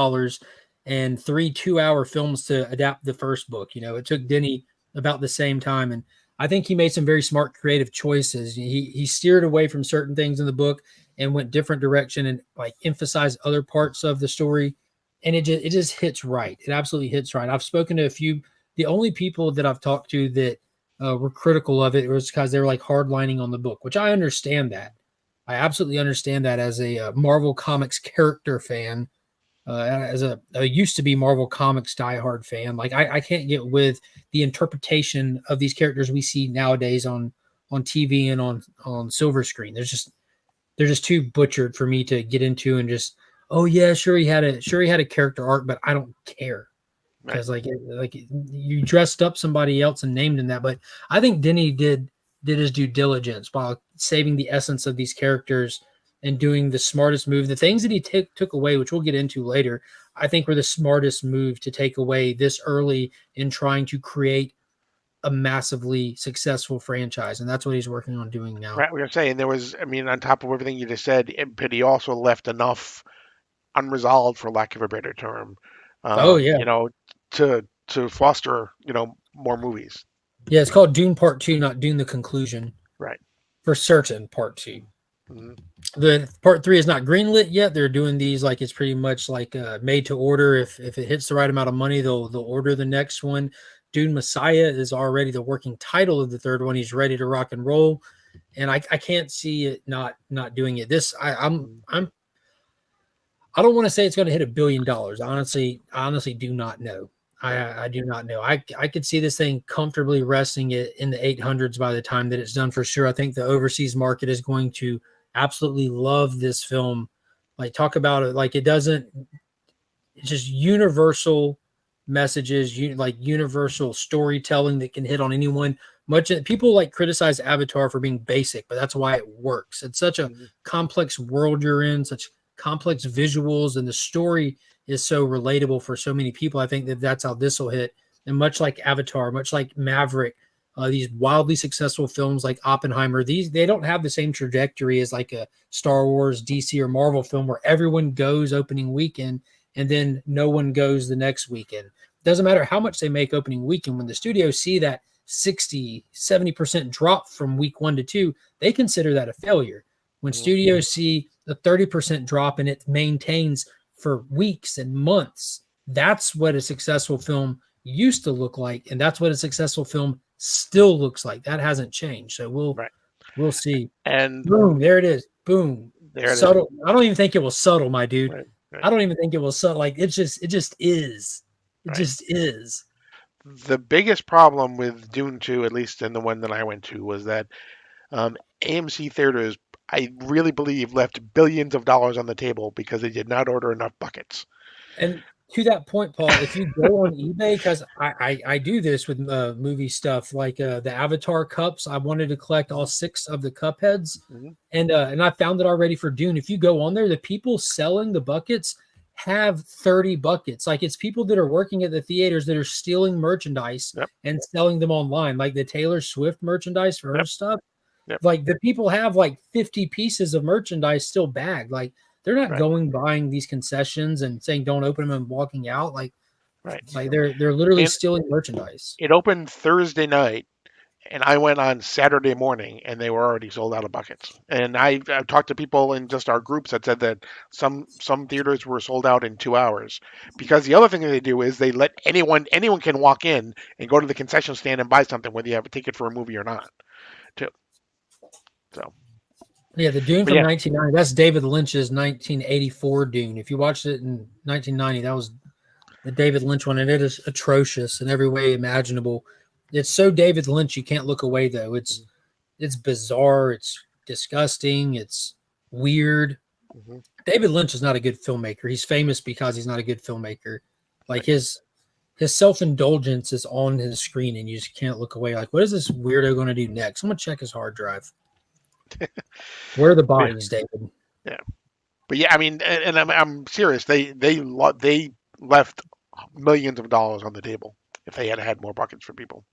and 3 2-hour films to adapt the first book. It took Denny about the same time, and I think he made some very smart creative choices. He steered away from certain things in the book and went different direction and like emphasized other parts of the story. And it just hits right. It absolutely hits right. I've spoken to a few. The only people that I've talked to that were critical of it was because they were like hardlining on the book, which I understand that. I absolutely understand that as a Marvel Comics character fan, as a used to be Marvel Comics diehard fan. Like I can't get with the interpretation of these characters we see nowadays on TV and on silver screen. They're just too butchered for me to get into and just, oh yeah, sure he had a character arc, but I don't care because like you dressed up somebody else and named him that. But I think Denny did his due diligence while saving the essence of these characters and doing the smartest move. The things that he took away, which we'll get into later, I think were the smartest move to take away this early in trying to create a massively successful franchise. And that's what he's working on doing now. Right. We were saying there was, on top of everything you just said, but he also left enough unresolved, for lack of a better term, to foster, more movies. Yeah, it's called Dune Part 2, not Dune the Conclusion. Right. For certain, Part 2. Mm-hmm. The Part 3 is not greenlit yet. They're doing these like it's pretty much like made to order. If it hits the right amount of money, they'll order the next one. Dune Messiah is already the working title of the third one. He's ready to rock and roll, and I can't see it not doing it. I don't want to say it's going to hit $1 billion. I honestly do not know. I do not know. I could see this thing comfortably resting it in the 800s by the time that it's done for sure. I think the overseas market is going to absolutely love this film. Like talk about it. Like it's just universal messages, like universal storytelling that can hit on anyone. People like criticize Avatar for being basic, but that's why it works. It's such a complex world you're in, such complex visuals, and the story is so relatable for so many people. I think that's how this will hit. And much like Avatar, much like Maverick, these wildly successful films like Oppenheimer, they don't have the same trajectory as like a Star Wars, DC, or Marvel film where everyone goes opening weekend and then no one goes the next weekend. Doesn't matter how much they make opening weekend. When the studios see that 60-70% drop from week 1 to 2, they consider that a failure. When studios see the 30% drop and it maintains for weeks and months, that's what a successful film used to look like, and that's what a successful film still looks like. That hasn't changed. So Right. we'll see. And Boom, there it is. Boom. there it is. Subtle. I don't even think it was subtle, my dude. Right, right. I don't even think it was subtle. Like it just is. It Right. just is. The biggest problem with Dune 2, at least in the one that I went to, was that AMC theaters, I really believe, left billions of dollars on the table because they did not order enough buckets. And to that point, Paul, if you go on eBay, because I do this with movie stuff, like the Avatar cups, I wanted to collect all 6 of the cup heads, and I found it already for Dune. If you go on there, the people selling the buckets have 30 buckets. Like it's people that are working at the theaters that are stealing merchandise and selling them online, like the Taylor Swift merchandise for her stuff. Like the people have like 50 pieces of merchandise still bagged. Like they're not going buying these concessions and saying don't open them and walking out. Like they're literally stealing merchandise. It opened Thursday night, and I went on Saturday morning, and they were already sold out of buckets. And I've talked to people in just our groups that said that some theaters were sold out in 2 hours. Because the other thing that they do is they let anyone can walk in and go to the concession stand and buy something, whether you have a ticket for a movie or not. Too. So. Yeah, the Dune from 1990. That's David Lynch's 1984 Dune. If you watched it in 1990, that was the David Lynch one, and it is atrocious in every way imaginable. It's so David Lynch you can't look away though. It's bizarre. It's disgusting. It's weird. David Lynch is not a good filmmaker. He's famous because he's not a good filmmaker. Like his self-indulgence is on his screen, and you just can't look away. Like, what is this weirdo going to do next? I'm gonna check his hard drive. Where are the bodies, David? Yeah, but yeah, I mean, and I'm serious. They left millions of dollars on the table if they had more buckets for people.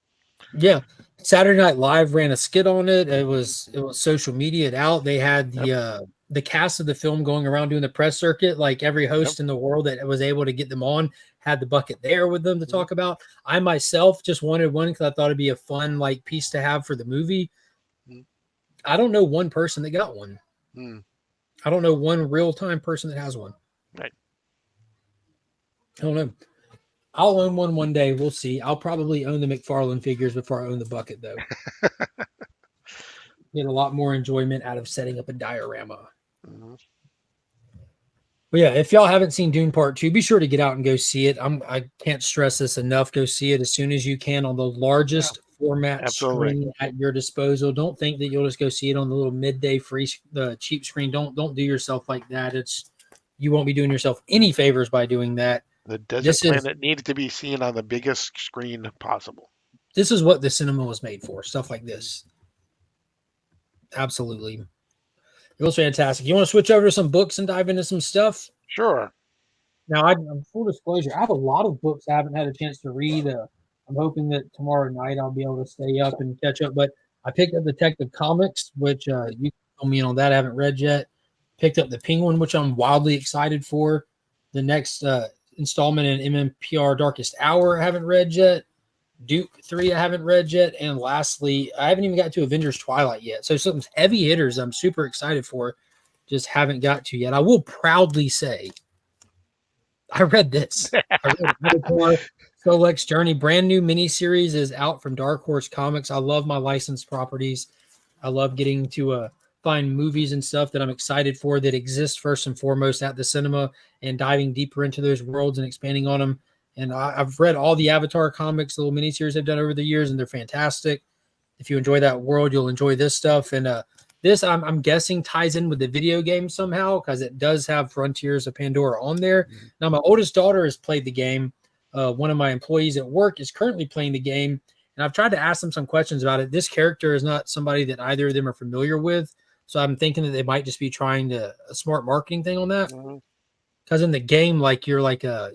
Yeah, Saturday Night Live ran a skit on it. It was social media out. They had the cast of the film going around doing the press circuit. Like every host in the world that was able to get them on had the bucket there with them to talk about. I myself just wanted one because I thought it'd be a fun like piece to have for the movie. I don't know one person that got one. I don't know one real-time person that has one. Right. I don't know. I'll own one day. We'll see. I'll probably own the McFarlane figures before I own the bucket, though. Get a lot more enjoyment out of setting up a diorama. But yeah, if y'all haven't seen Dune Part 2, be sure to get out and go see it. I can't stress this enough. Go see it as soon as you can on the largest format screen at your disposal. Don't think that you'll just go see it on the little midday free, the cheap screen. Don't do yourself like that. You won't be doing yourself any favors by doing that. The desert planet needs to be seen on the biggest screen possible. This is what the cinema was made for. Stuff like this. Absolutely. It was fantastic. You want to switch over to some books and dive into some stuff? Sure. Now, I'm full disclosure. I have a lot of books I haven't had a chance to read. I'm hoping that tomorrow night I'll be able to stay up and catch up. But I picked up Detective Comicx, which you can fill me in on that. I haven't read yet. Picked up The Penguin, which I'm wildly excited for. The next installment in MMPR Darkest Hour I haven't read yet. Duke 3 I haven't read yet. And lastly, I haven't even got to Avengers Twilight yet. So some heavy hitters I'm super excited for. Just haven't got to yet. I will proudly say I read this. I read Solex Journey. Brand new miniseries is out from Dark Horse Comics. I love my licensed properties. I love getting to find movies and stuff that I'm excited for that exist first and foremost at the cinema and diving deeper into those worlds and expanding on them. And I've read all the Avatar comics, the little miniseries they've done over the years, and they're fantastic. If you enjoy that world, you'll enjoy this stuff. And this, I'm guessing, ties in with the video game somehow because it does have Frontiers of Pandora on there. Now, my oldest daughter has played the game. One of my employees at work is currently playing the game, and I've tried to ask them some questions about it. This character is not somebody that either of them are familiar with, so I'm thinking that they might just be trying a smart marketing thing on that. Because in the game, like you're like a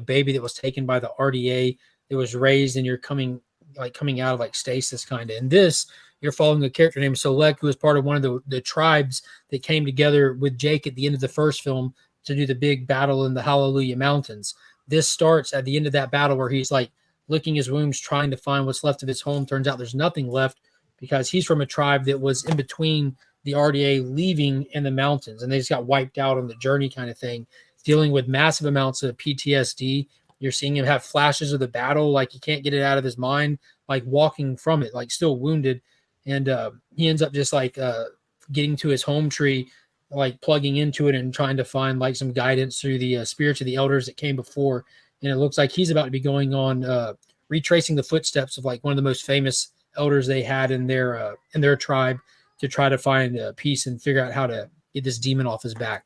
baby that was taken by the RDA that was raised, and you're coming out of like stasis kind of. In this, you're following a character named Solek, who is part of one of the tribes that came together with Jake at the end of the first film to do the big battle in the Hallelujah Mountains. This starts at the end of that battle where he's like licking his wounds, trying to find what's left of his home. Turns out there's nothing left because he's from a tribe that was in between the RDA leaving in the mountains, and they just got wiped out on the journey kind of thing, dealing with massive amounts of PTSD You're seeing him have flashes of the battle, like he can't get it out of his mind, like walking from it, like still wounded. And he ends up just like getting to his home tree, like plugging into it and trying to find like some guidance through the spirits of the elders that came before. And it looks like he's about to be going on retracing the footsteps of like one of the most famous elders they had in their tribe to try to find peace and figure out how to get this demon off his back.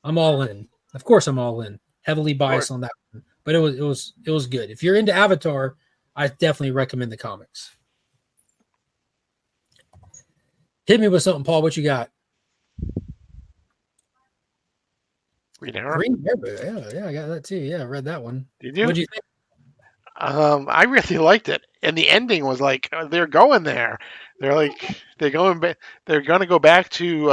I'm all in. Of course, I'm all in. Heavily biased on that one, but it was good. If you're into Avatar, I definitely recommend the comics. Hit me with something, Paul. What you got? Green Arrow. Green Arrow. Yeah, I got that too. Yeah, I read that one. Did you? What'd you think? I really liked it, and the ending was like they're going there. They're like they're going back. They're gonna go back to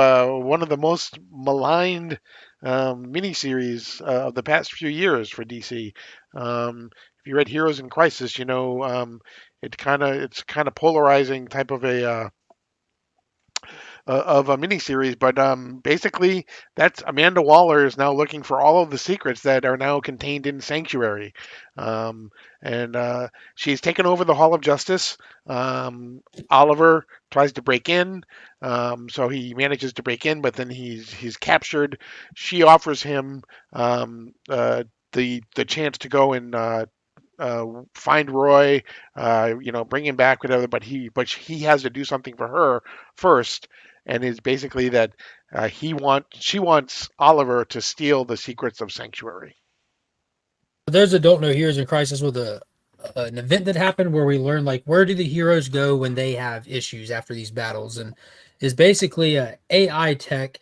one of the most maligned miniseries of the past few years for DC. If you read Heroes in Crisis, you know it's kind of polarizing type of a miniseries, but basically that's Amanda Waller is now looking for all of the secrets that are now contained in Sanctuary, and she's taken over the Hall of Justice. Oliver tries to break in, so he manages to break in, but then he's captured. She offers him the chance to go and find Roy, bring him back, whatever. But he has to do something for her first, and is basically that she wants Oliver to steal the secrets of Sanctuary. For those that don't know, Heroes in Crisis was an event that happened where we learn like where do the heroes go when they have issues after these battles, and is basically a AI tech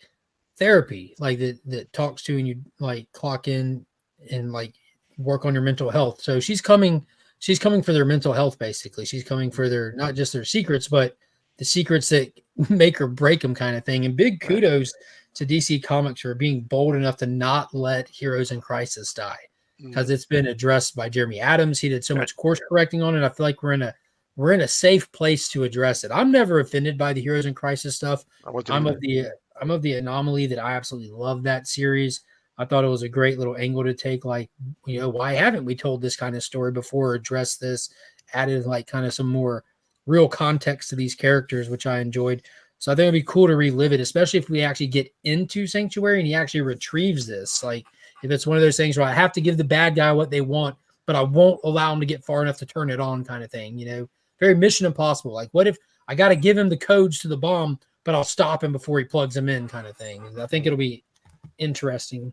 therapy like that talks to and you like clock in and like work on your mental health. So she's coming for their mental health basically. She's coming for their not just their secrets, but the secrets that make or break them kind of thing. And big kudos to DC Comics for being bold enough to not let Heroes in Crisis die, because it's been addressed by Jeremy Adams. He did so much course correcting on it. I feel like we're in a safe place to address it. I'm never offended by the Heroes in Crisis stuff. I'm of the anomaly that I absolutely love that series. I thought it was a great little angle to take. Like, why haven't we told this kind of story before, or addressed this, added like kind of some more real context to these characters, which I enjoyed. So I think it'd be cool to relive it, especially if we actually get into Sanctuary and he actually retrieves this. Like, if it's one of those things where I have to give the bad guy what they want, but I won't allow him to get far enough to turn it on, kind of thing. Very Mission Impossible. Like, what if I got to give him the codes to the bomb, but I'll stop him before he plugs them in, kind of thing. I think it'll be interesting.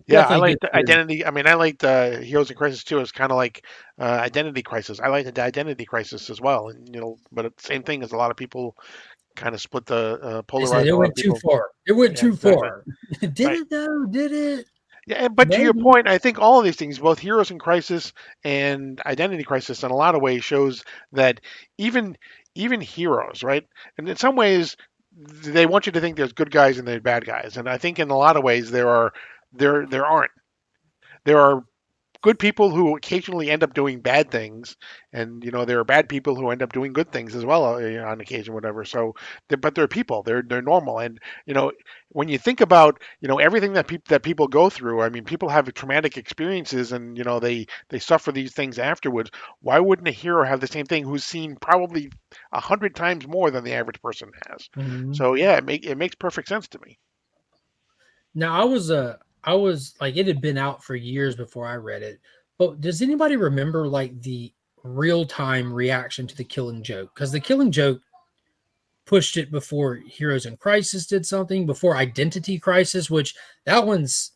Yeah, I like the Identity. I mean, I liked Heroes in Crisis too. It's kind of like Identity Crisis. I like the Identity Crisis as well, and but same thing as a lot of people kind of split the polarized. It went too far. It went too far. Did it though? Did it? Yeah, but to your point, I think all of these things, both Heroes in Crisis and Identity Crisis, in a lot of ways, shows that even heroes, right? And in some ways, they want you to think there's good guys and there's bad guys, and I think in a lot of ways there aren't. There are good people who occasionally end up doing bad things, and there are bad people who end up doing good things as well on occasion, whatever. So, but they're people. They're normal, and when you think about everything that people go through, I mean, people have traumatic experiences, and they suffer these things afterwards. Why wouldn't a hero have the same thing who's seen probably 100 times more than the average person has? Mm-hmm. So yeah, it makes perfect sense to me. Now I was like, it had been out for years before I read it, but does anybody remember like the real-time reaction to the Killing Joke? Because the Killing Joke pushed it before Heroes in Crisis did something, before Identity Crisis, which that one's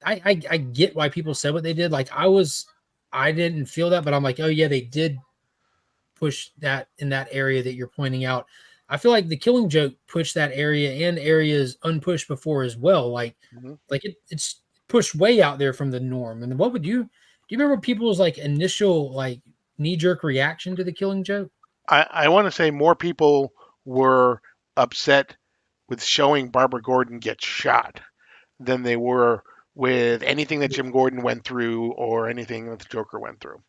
I get why people said what they did. Like I didn't feel that, but I'm like, oh yeah, they did push that in that area that you're pointing out. I feel like the Killing Joke pushed that area and areas unpushed before as well. Like, like it's pushed way out there from the norm. And what would do you remember people's like initial like knee-jerk reaction to the Killing Joke? I want to say more people were upset with showing Barbara Gordon get shot than they were with anything that Jim Gordon went through or anything that the Joker went through.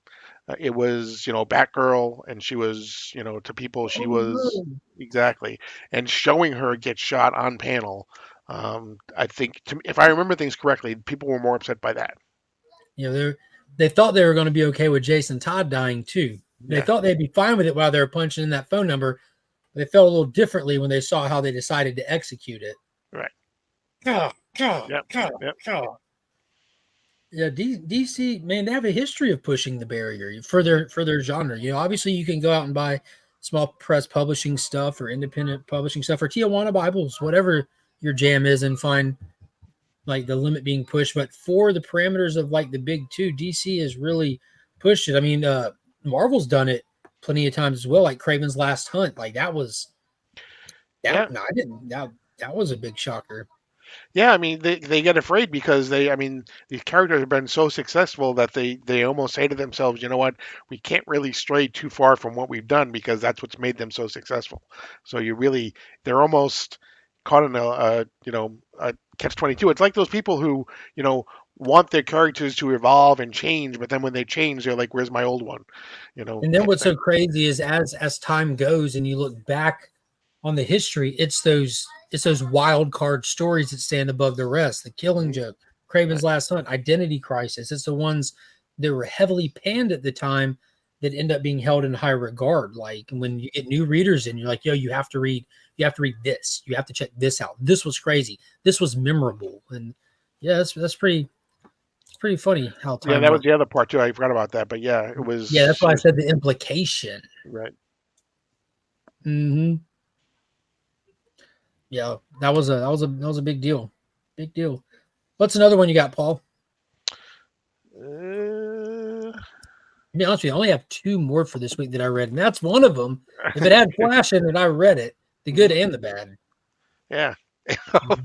It was, Batgirl, and she was, to people, she was exactly, and showing her get shot on panel. I think, if I remember things correctly, people were more upset by that. You know, they thought they were going to be okay with Jason Todd dying too. They Yeah. thought they'd be fine with it while they were punching in that phone number. But they felt a little differently when they saw how they decided to execute it. Right. Yep. Yep. Yeah, DC, man, they have a history of pushing the barrier for their genre. You know, obviously you can go out and buy small press publishing stuff or independent publishing stuff or Tijuana Bibles, whatever your jam is, and find like the limit being pushed. But for the parameters of like the big two, DC has really pushed it. I mean, Marvel's done it plenty of times as well, like Kraven's Last Hunt. Like that was Yeah. no, I didn't that was a big shocker. Yeah, I mean they get afraid because these characters have been so successful that they almost say to themselves, you know what, we can't really stray too far from what we've done because that's what's made them so successful. So they're almost caught in a catch-22. It's like those people who want their characters to evolve and change, but then when they change, they're like, where's my old one? And then what's so crazy is as time goes and you look back on the history, it's those wild card stories that stand above the rest. The Killing Joke, Kraven's Last Hunt, Identity Crisis. It's the ones that were heavily panned at the time that end up being held in high regard. Like when you get new readers in, you're like, yo, you have to read this. You have to check this out. This was crazy. This was memorable. And yeah, that's pretty funny how time. Yeah, that was the other part too. I forgot about that, but yeah, it was. Yeah, that's why I said the implication. Right. Mm-hmm. Yeah, that was a big deal. Big deal. What's another one you got, Paul? To be honest with you, I only have two more for this week that I read, and that's one of them. If it had Flash in it, I read it, the good and the bad. Yeah.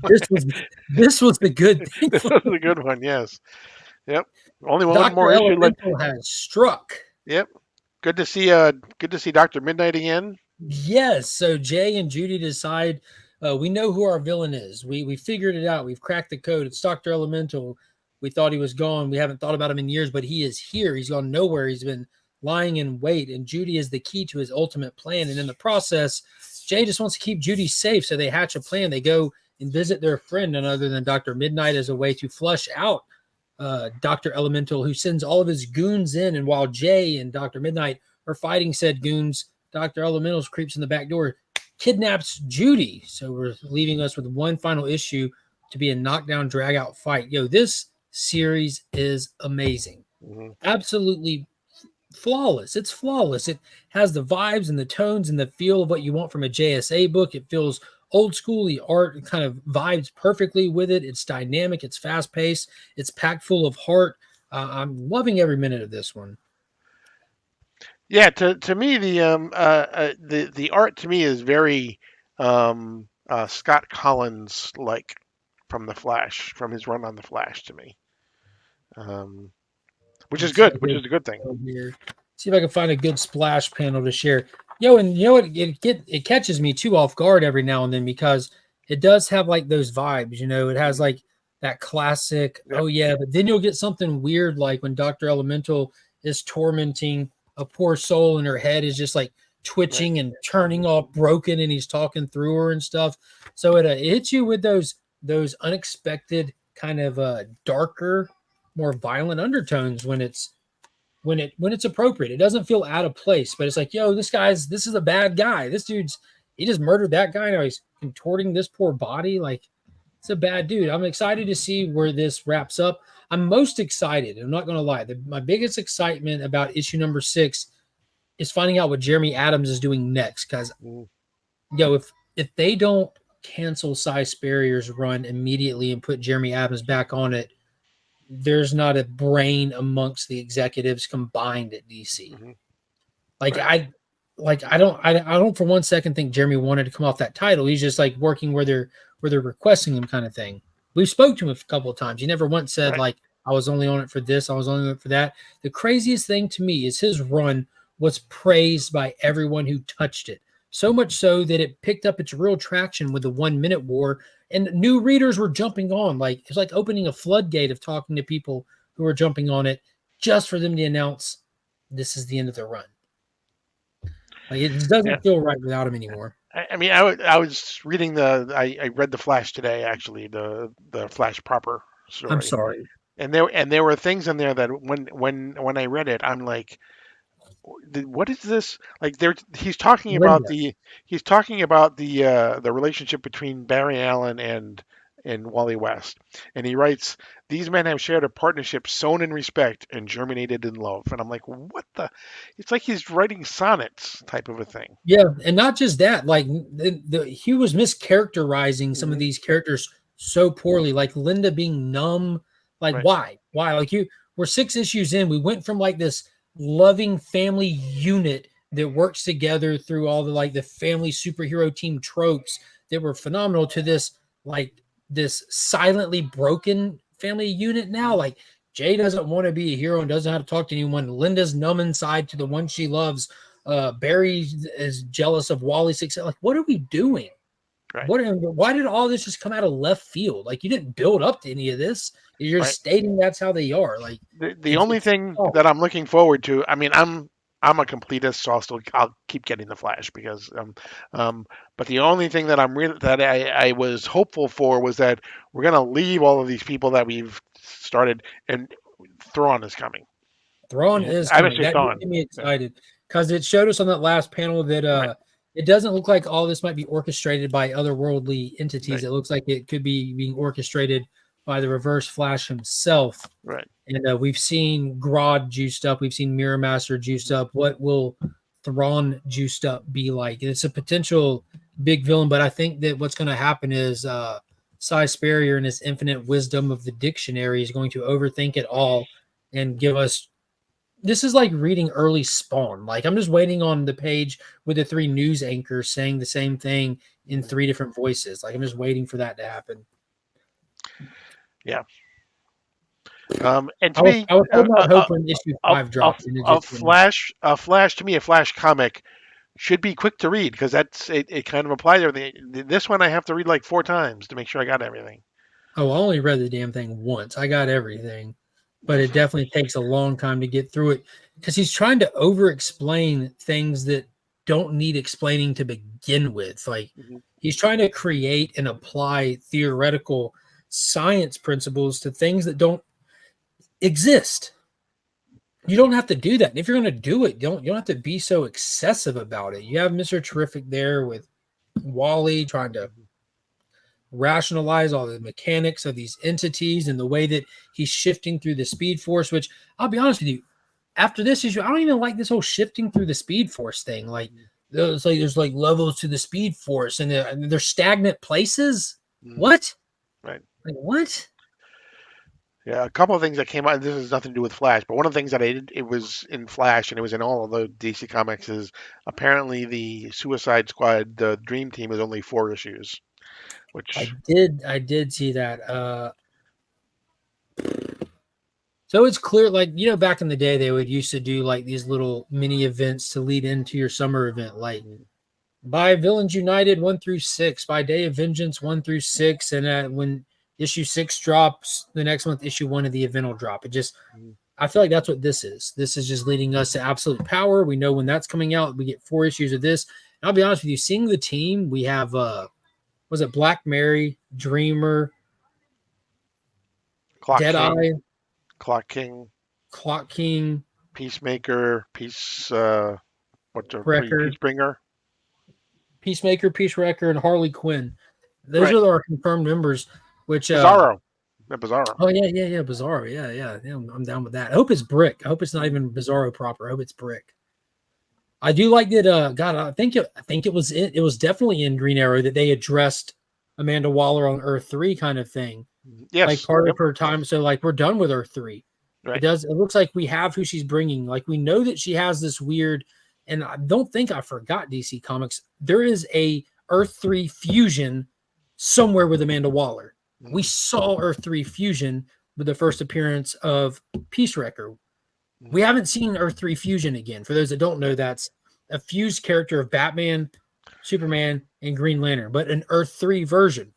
this was the good thing. This was the good one. Yes. Yep. Only one Dr. more issue left. Has struck. Yep. Good to see Dr. Midnight again. Yes. So Jay and Judy decide we know who our villain is. We figured it out. We've cracked the code. It's Dr. Elemental. We thought he was gone. We haven't thought about him in years, but he is here. He's gone nowhere. He's been lying in wait, and Judy is the key to his ultimate plan. And in the process, Jay just wants to keep Judy safe, so they hatch a plan. They go and visit their friend, none other than Dr. Midnight, as a way to flush out Dr. Elemental, who sends all of his goons in. And while Jay and Dr. Midnight are fighting said goons, Dr. Elemental creeps in the back door, kidnaps Judy. So we're leaving us with one final issue to be a knockdown, drag-out fight. Yo, this series is amazing. Mm-hmm. Absolutely flawless. It's flawless. It has the vibes and the tones and the feel of what you want from a JSA book. It feels old school. The art kind of vibes perfectly with it. It's dynamic. It's fast-paced. It's packed full of heart. I'm loving every minute of this one. Yeah, to me the art to me is very Scott Collins like from The Flash, from his run on The Flash to me, which is good, which is a good thing. Here. See if I can find a good splash panel to share. Yo, and you know what? It catches me too off guard every now and then because it does have like those vibes. You know, it has like that classic. Yep. Oh yeah, but then you'll get something weird like when Dr. Elemental is tormenting a poor soul and her head is just like twitching and turning all broken and he's talking through her and stuff. So it hits you with those unexpected kind of darker, more violent undertones when it's appropriate. It doesn't feel out of place, but it's like, yo, this is a bad guy. This he just murdered that guy. Now he's contorting this poor body. Like, it's a bad dude. I'm excited to see where this wraps up. I'm most excited. I'm not going to lie. My biggest excitement about issue number 6 is finding out what Jeremy Adams is doing next. Because, yo, if they don't cancel Cy Sperrier's run immediately and put Jeremy Adams back on it, there's not a brain amongst the executives combined at DC. Mm-hmm. I don't for one second think Jeremy wanted to come off that title. He's just like working where they're requesting him kind of thing. We've spoke to him a couple of times. He never once said like, I was only on it for this. I was only on it for that. The craziest thing to me is his run was praised by everyone who touched it. So much so that it picked up its real traction with the 1 Minute War, and new readers were jumping on. Like, it's like opening a floodgate of talking to people who are jumping on it just for them to announce this is the end of their run. Like, it doesn't feel right without him anymore. I mean, I was reading I read The Flash today, actually, the Flash proper story. I'm sorry. there were things in there that when I read it, I'm like, what is this? Like he's talking about Linda. the relationship between Barry Allen and Wally West, and he writes, these men have shared a partnership sown in respect and germinated in love. And I'm like, what the? It's like he's writing sonnets type of a thing. Yeah, and not just that, like he was mischaracterizing some of Hmm. these characters so poorly, like Linda being numb. Like, Right. why? Like we're 6 issues in. We went from like this loving family unit that works together through all the like the family superhero team tropes that were phenomenal to this silently broken family unit now. Like Jay doesn't want to be a hero and doesn't know how to talk to anyone. Linda's numb inside to the one she loves. Barry is jealous of Wally's success. Like, what are we doing? Right. Why did all this just come out of left field? Like, you didn't build up to any of this. You're just Right. stating that's how they are. Like, The only thing that I'm looking forward to, I mean, I'm a completist, so I'll keep getting the Flash because but the only thing that I was hopeful for was that we're gonna leave all of these people that we've started, and Thrawn is coming. Thrawn is I haven't coming. seen That Thrawn. made me excited because it showed us on that last panel that Right. it doesn't look like all this might be orchestrated by otherworldly entities. Right. It looks like it could be being orchestrated by the Reverse Flash himself. Right. And we've seen Grodd juiced up. We've seen Mirror Master juiced up. What will Thrawn juiced up be like? It's a potential big villain, but I think that what's going to happen is Cy Sperrier and his infinite wisdom of the dictionary is going to overthink it all and give us. This is like reading early Spawn. Like, I'm just waiting on the page with the 3 news anchors saying the same thing in 3 different voices. Like, I'm just waiting for that to happen. Yeah. And to I was me, holding out hope when issue 5 dropped. a Flash to me, a Flash comic should be quick to read because it kind of applies everything. This one I have to read like 4 times to make sure I got everything. Oh, I only read the damn thing once. I got everything, but it definitely takes a long time to get through it because he's trying to over-explain things that don't need explaining to begin with. Like, he's trying to create and apply theoretical science principles to things that don't exist. You don't have to do that. And if you're going to do it, you don't have to be so excessive about it. You have Mr. Terrific there with Wally trying to rationalize all the mechanics of these entities and the way that he's shifting through the Speed Force, which I'll be honest with you, after this issue, I don't even like this whole shifting through the Speed Force thing. Like, there's like levels to the Speed Force and they're stagnant places. What? Right. Like, what? Yeah, a couple of things that came out. This has nothing to do with Flash, but one of the things that I did, it was in Flash and it was in all of the DC comics, is apparently the Suicide Squad, the Dream Team, is only 4 issues. Which I did see that. So it's clear, like, back in the day, they would used to do like these little mini events to lead into your summer event, like by Villains United 1 through 6, by Day of Vengeance 1 through 6, and when issue 6 drops, the next month issue 1 of the event will drop. It just, I feel like that's what this is. This is just leading us to Absolute Power. We know when that's coming out. We get 4 issues of this. And I'll be honest with you, seeing the team, we have was it Black Mary, Dreamer, Deadeye, Clock King, Peacemaker, Peacemaker, Peacewrecker, and Harley Quinn. Those are our confirmed members. Which Bizarro. Oh yeah, Bizarro. Yeah. I'm down with that. I hope it's Brick. I hope it's not even Bizarro proper. I hope it's Brick. I do like that. God, I think it was definitely in Green Arrow that they addressed Amanda Waller on Earth 3 kind of thing. Yes, like part of her time. So like we're done with Earth 3. Right. It looks like we have who she's bringing. Like, we know that she has this weird, and I don't think I forgot DC Comics. There is a Earth 3 fusion somewhere with Amanda Waller. We saw Earth 3 fusion with the first appearance of Peacewrecker. We haven't seen Earth 3 fusion again. For those that don't know, that's a fused character of Batman, Superman, and Green Lantern, but an Earth 3 version.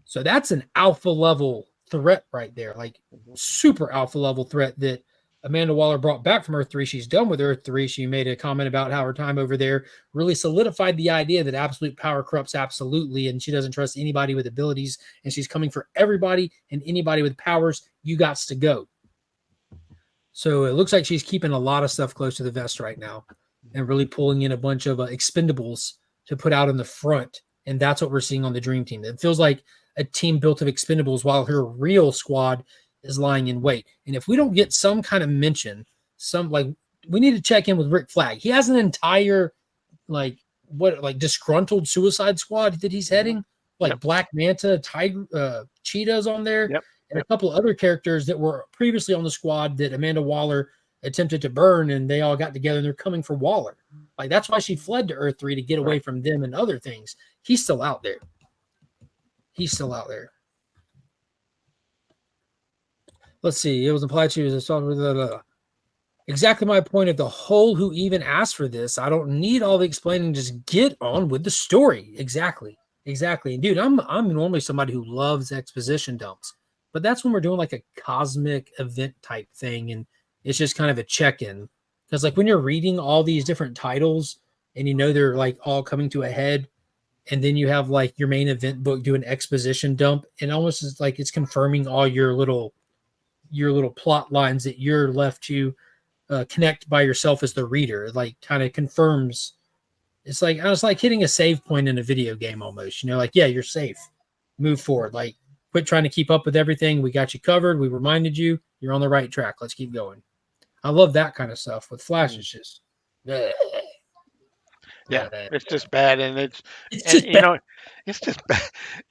So that's an alpha level threat right there, like super alpha level threat that Amanda Waller brought back from Earth 3. She's done with Earth 3. She made a comment about how her time over there really solidified the idea that absolute power corrupts absolutely, and she doesn't trust anybody with abilities, and she's coming for everybody and anybody with powers. You got to go. So it looks like she's keeping a lot of stuff close to the vest right now and really pulling in a bunch of expendables to put out in the front, and that's what we're seeing on the Dream Team. It feels like a team built of expendables while her real squad is lying in wait. And if we don't get some kind of mention, we need to check in with Rick Flag. He has an entire disgruntled Suicide Squad that he's heading, Black Manta, Tiger, Cheetah's on there, and a couple other characters that were previously on the squad that Amanda Waller attempted to burn, and they all got together and they're coming for Waller. Like, that's why she fled to Earth 3 to get away from them and other things. He's still out there. Let's see. It was implied she was exactly my point of the whole who even asked for this. I don't need all the explaining. Just get on with the story. Exactly. And dude, I'm normally somebody who loves exposition dumps, but that's when we're doing like a cosmic event type thing, and it's just kind of a check-in. Because like when you're reading all these different titles and you know they're like all coming to a head, and then you have like your main event book do an exposition dump, and almost is like it's confirming all your little plot lines that you're left to connect by yourself as the reader. Like kind of confirms. It's like hitting a save point in a video game almost. Yeah, you're safe. Move forward. Like, quit trying to keep up with everything. We got you covered. We reminded you. You're on the right track. Let's keep going. I love that kind of stuff. With Flash, it's just it's just bad, and it's just bad.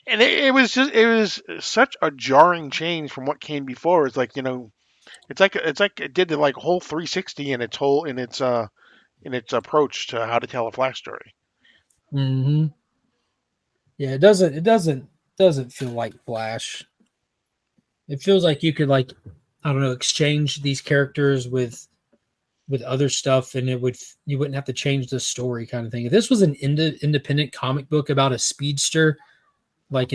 And it was such a jarring change from what came before. It's like it's like it did the like whole 360 in its approach to how to tell a Flash story. Mm-hmm. Yeah, it doesn't feel like Flash. It feels like you could exchange these characters with other stuff, and you wouldn't have to change the story kind of thing. If this was an independent comic book about a speedster, like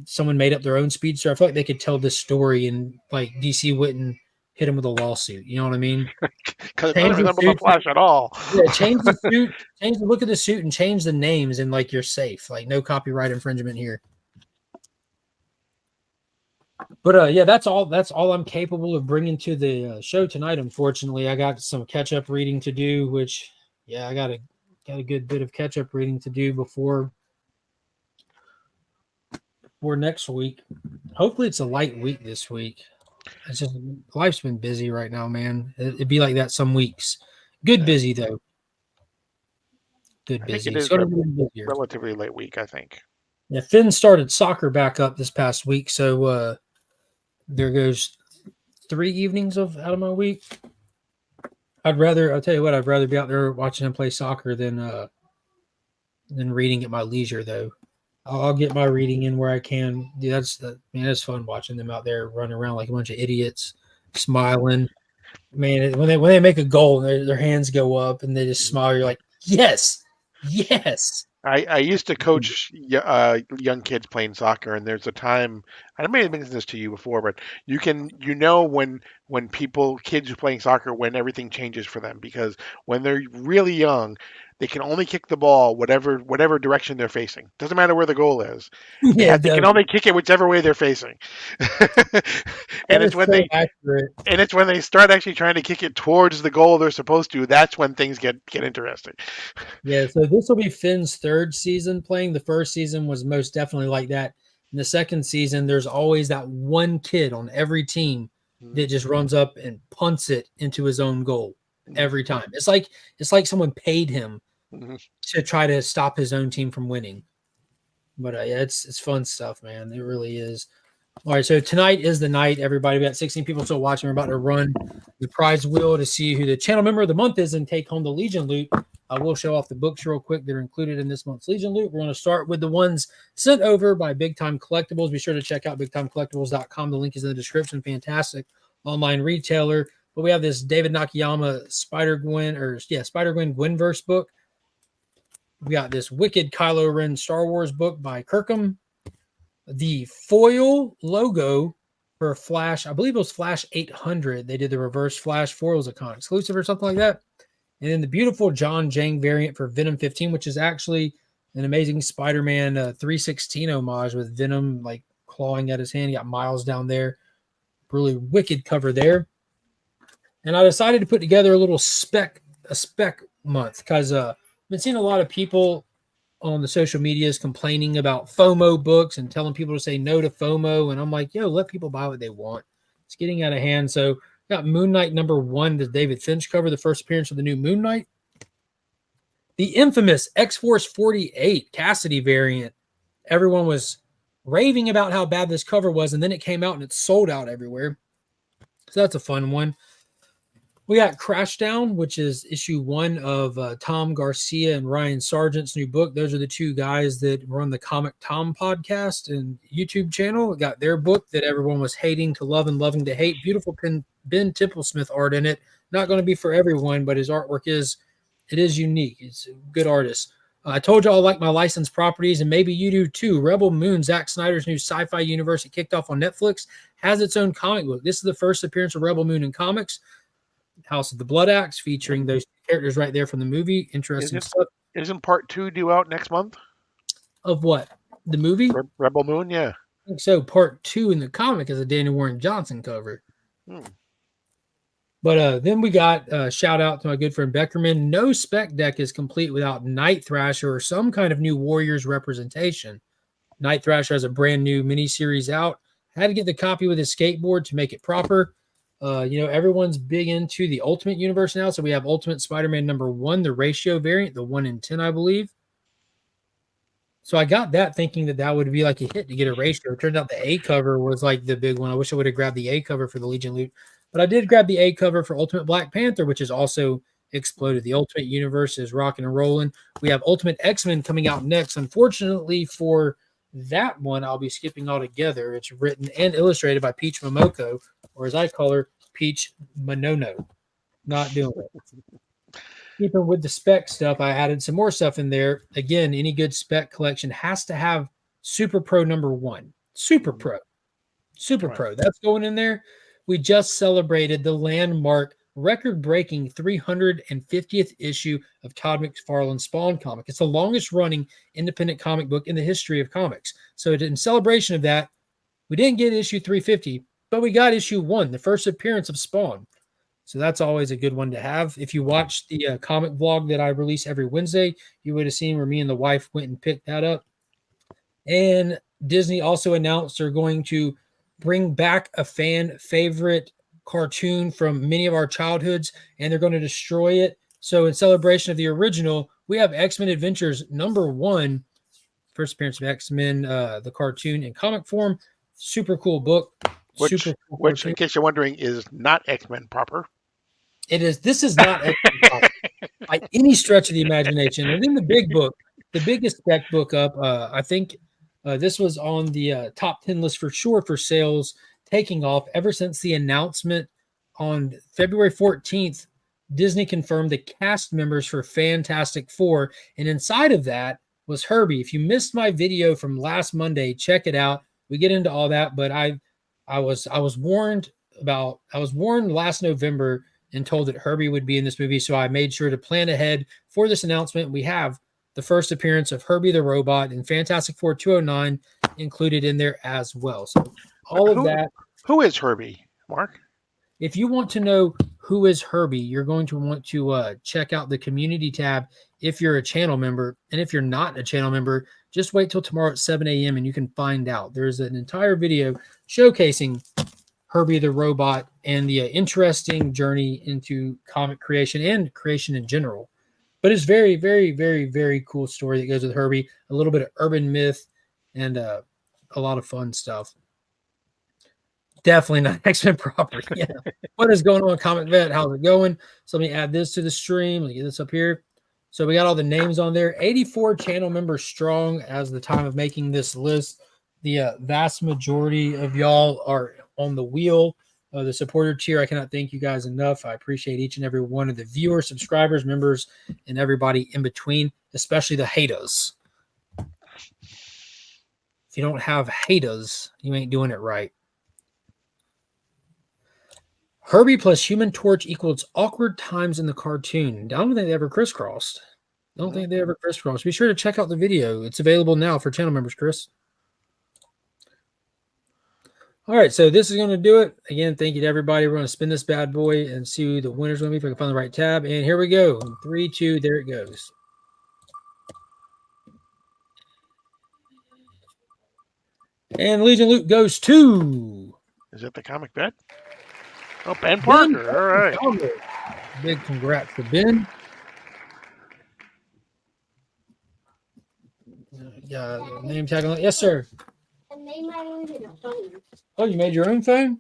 someone made up their own speedster, I feel like they could tell this story and like DC wouldn't hit him with a lawsuit. You know what I mean? Because it doesn't resemble the Flash at all. Yeah, change the suit, change the look of the suit, and change the names, and like you're safe. Like no copyright infringement here. But that's all I'm capable of bringing to the show tonight. Unfortunately, I got some catch-up reading to do, which I got a good bit of catch-up reading to do before next week. Hopefully it's a light week this week. It's just life's been busy right now, man. It'd be like that some weeks. Good busy though. Good busy. It is a relatively late week, I think. Yeah, Finn started soccer back up this past week, so there goes 3 evenings out of my week. I'll tell you what, I'd rather be out there watching him play soccer than reading at my leisure, though. I'll get my reading in where I can. Dude, it's fun watching them out there running around like a bunch of idiots, smiling. Man, when they make a goal, their hands go up and they just smile. You're like, yes. I used to coach young kids playing soccer, and there's a time, I may have mentioned this to you before, but when kids are playing soccer, when everything changes for them, because when they're really young, they can only kick the ball whatever direction they're facing. Doesn't matter where the goal is. They can only kick it whichever way they're facing. And it's when they start actually trying to kick it towards the goal they're supposed to. That's when things get interesting. Yeah, so this will be Finn's 3rd season playing. The first season was most definitely like that. In the second season, there's always that one kid on every team that just runs up and punts it into his own goal every time. It's like someone paid him to try to stop his own team from winning. But it's fun stuff, man. It really is. All right, so tonight is the night, everybody. We got 16 people still watching. We're about to run the prize wheel to see who the channel member of the month is and take home the Legion loot. I will show off the books real quick that are included in this month's Legion loot. We're going to start with the ones sent over by Big Time Collectibles. Be sure to check out bigtimecollectibles.com. The link is in the description. Fantastic online retailer. But we have this David Nakayama Spider-Gwen Gwenverse book. We got this Wicked Kylo Ren Star Wars book by Kirkham. The foil logo for Flash. I believe it was Flash 800. They did the Reverse Flash 4. It was a con exclusive or something like that. And then the beautiful John Jang variant for Venom 15, which is actually an amazing Spider-Man 316 homage with Venom like clawing at his hand. You got Miles down there. Really wicked cover there. And I decided to put together a spec month because I've been seeing a lot of people on the social medias complaining about FOMO books and telling people to say no to FOMO. And I'm like, yo, let people buy what they want. It's getting out of hand. So got Moon Knight #1, the David Finch cover, the first appearance of the new Moon Knight. The infamous X-Force 48 Cassidy variant. Everyone was raving about how bad this cover was, and then it came out and it sold out everywhere. So that's a fun one. We got Crashdown, which is issue 1 of Tom Garcia and Ryan Sargent's new book. Those are the two guys that run the Comic Tom podcast and YouTube channel. We got their book that everyone was hating to love and loving to hate. Beautiful Ben Tipplesmith art in it. Not going to be for everyone, but his artwork is unique. It's a good artist. I told you all like my licensed properties, and maybe you do too. Rebel Moon, Zack Snyder's new sci-fi universe, it kicked off on Netflix, has its own comic book. This is the first appearance of Rebel Moon in Comicx. House of the Blood Axe, featuring those characters right there from the movie. Interesting stuff. Isn't part 2 due out next month? Of what? The movie? Rebel Moon, yeah. I think so. Part 2 in the comic is a Daniel Warren Johnson cover. But then we got shout out to my good friend Beckerman. No spec deck is complete without Night Thrasher or some kind of new Warriors representation. Night Thrasher has a brand new miniseries out. Had to get the copy with his skateboard to make it proper. Everyone's big into the Ultimate Universe now. So we have Ultimate Spider-Man #1, the ratio variant, the 1 in 10, I believe. So I got that thinking that would be like a hit to get a ratio. It turned out the A cover was like the big one. I wish I would have grabbed the A cover for the Legion loot. But I did grab the A cover for Ultimate Black Panther, which is also exploded. The Ultimate Universe is rocking and rolling. We have Ultimate X-Men coming out next. Unfortunately for that one, I'll be skipping altogether. It's written and illustrated by Peach Momoko, or as I call her, Peach Monono. Not doing it. Keeping with the spec stuff, I added some more stuff in there. Again, any good spec collection has to have Super Pro #1. Super Pro. That's going in there. We just celebrated the landmark, record-breaking 350th issue of Todd McFarlane's Spawn comic. It's the longest-running independent comic book in the history of comics. So in celebration of that, we didn't get issue 350, but we got issue 1, the first appearance of Spawn. So that's always a good one to have. If you watch the comic vlog that I release every Wednesday, you would have seen where me and the wife went and picked that up. And Disney also announced they're going to bring back a fan favorite cartoon from many of our childhoods, and they're going to destroy it. So in celebration of the original, we have X-Men Adventures #1, first appearance of X-Men, the cartoon in comic form. Super cool book. Which, in case you're wondering, is not X-Men proper. It is. This is not X-Men proper by any stretch of the imagination. And then the big book, the biggest spec book up, I think this was on the top 10 list for sure for sales, taking off ever since the announcement on February 14th. Disney confirmed the cast members for Fantastic Four, and inside of that was Herbie. If you missed my video from last Monday, check it out. We get into all that, but I was warned last November and told that Herbie would be in this movie, so I made sure to plan ahead for this announcement. We have the first appearance of Herbie the Robot and Fantastic Four 209 included in there as well. So all of that. Who is Herbie, Mark? If you want to know who is Herbie, you're going to want to check out the community tab if you're a channel member. And if you're not a channel member, just wait till tomorrow at 7 a.m. and you can find out. There's an entire video showcasing Herbie the Robot and the interesting journey into comic creation and creation in general. But it's very, very, very, very cool story that goes with Herbie. A little bit of urban myth and a lot of fun stuff. Definitely not X-Men proper. Yeah. What is going on, Comic Vet? How's it going? So let me add this to the stream. Let me get this up here. So we got all the names on there. 84 channel members strong as the time of making this list. The vast majority of y'all are on the wheel. The supporter tier, I cannot thank you guys enough. I appreciate each and every one of the viewers, subscribers, members, and everybody in between, especially the haters. If you don't have haters, you ain't doing it right. Herbie plus Human Torch equals awkward times in the cartoon. I don't think they ever crisscrossed. I don't think they ever crisscrossed. Be sure to check out the video. It's available now for channel members, Chris. All right, so this is going to do it. Again, thank you to everybody. We're going to spin this bad boy and see who the winner's going to be if I can find the right tab. And here we go. 3, 2, there it goes. And Legion Loot goes to... Is it the comic bet? Oh, Ben Parker. All right. Big congrats to Ben. Yeah, name tag on it. Yes, sir. I made my own in a phone. Oh, you made your own phone?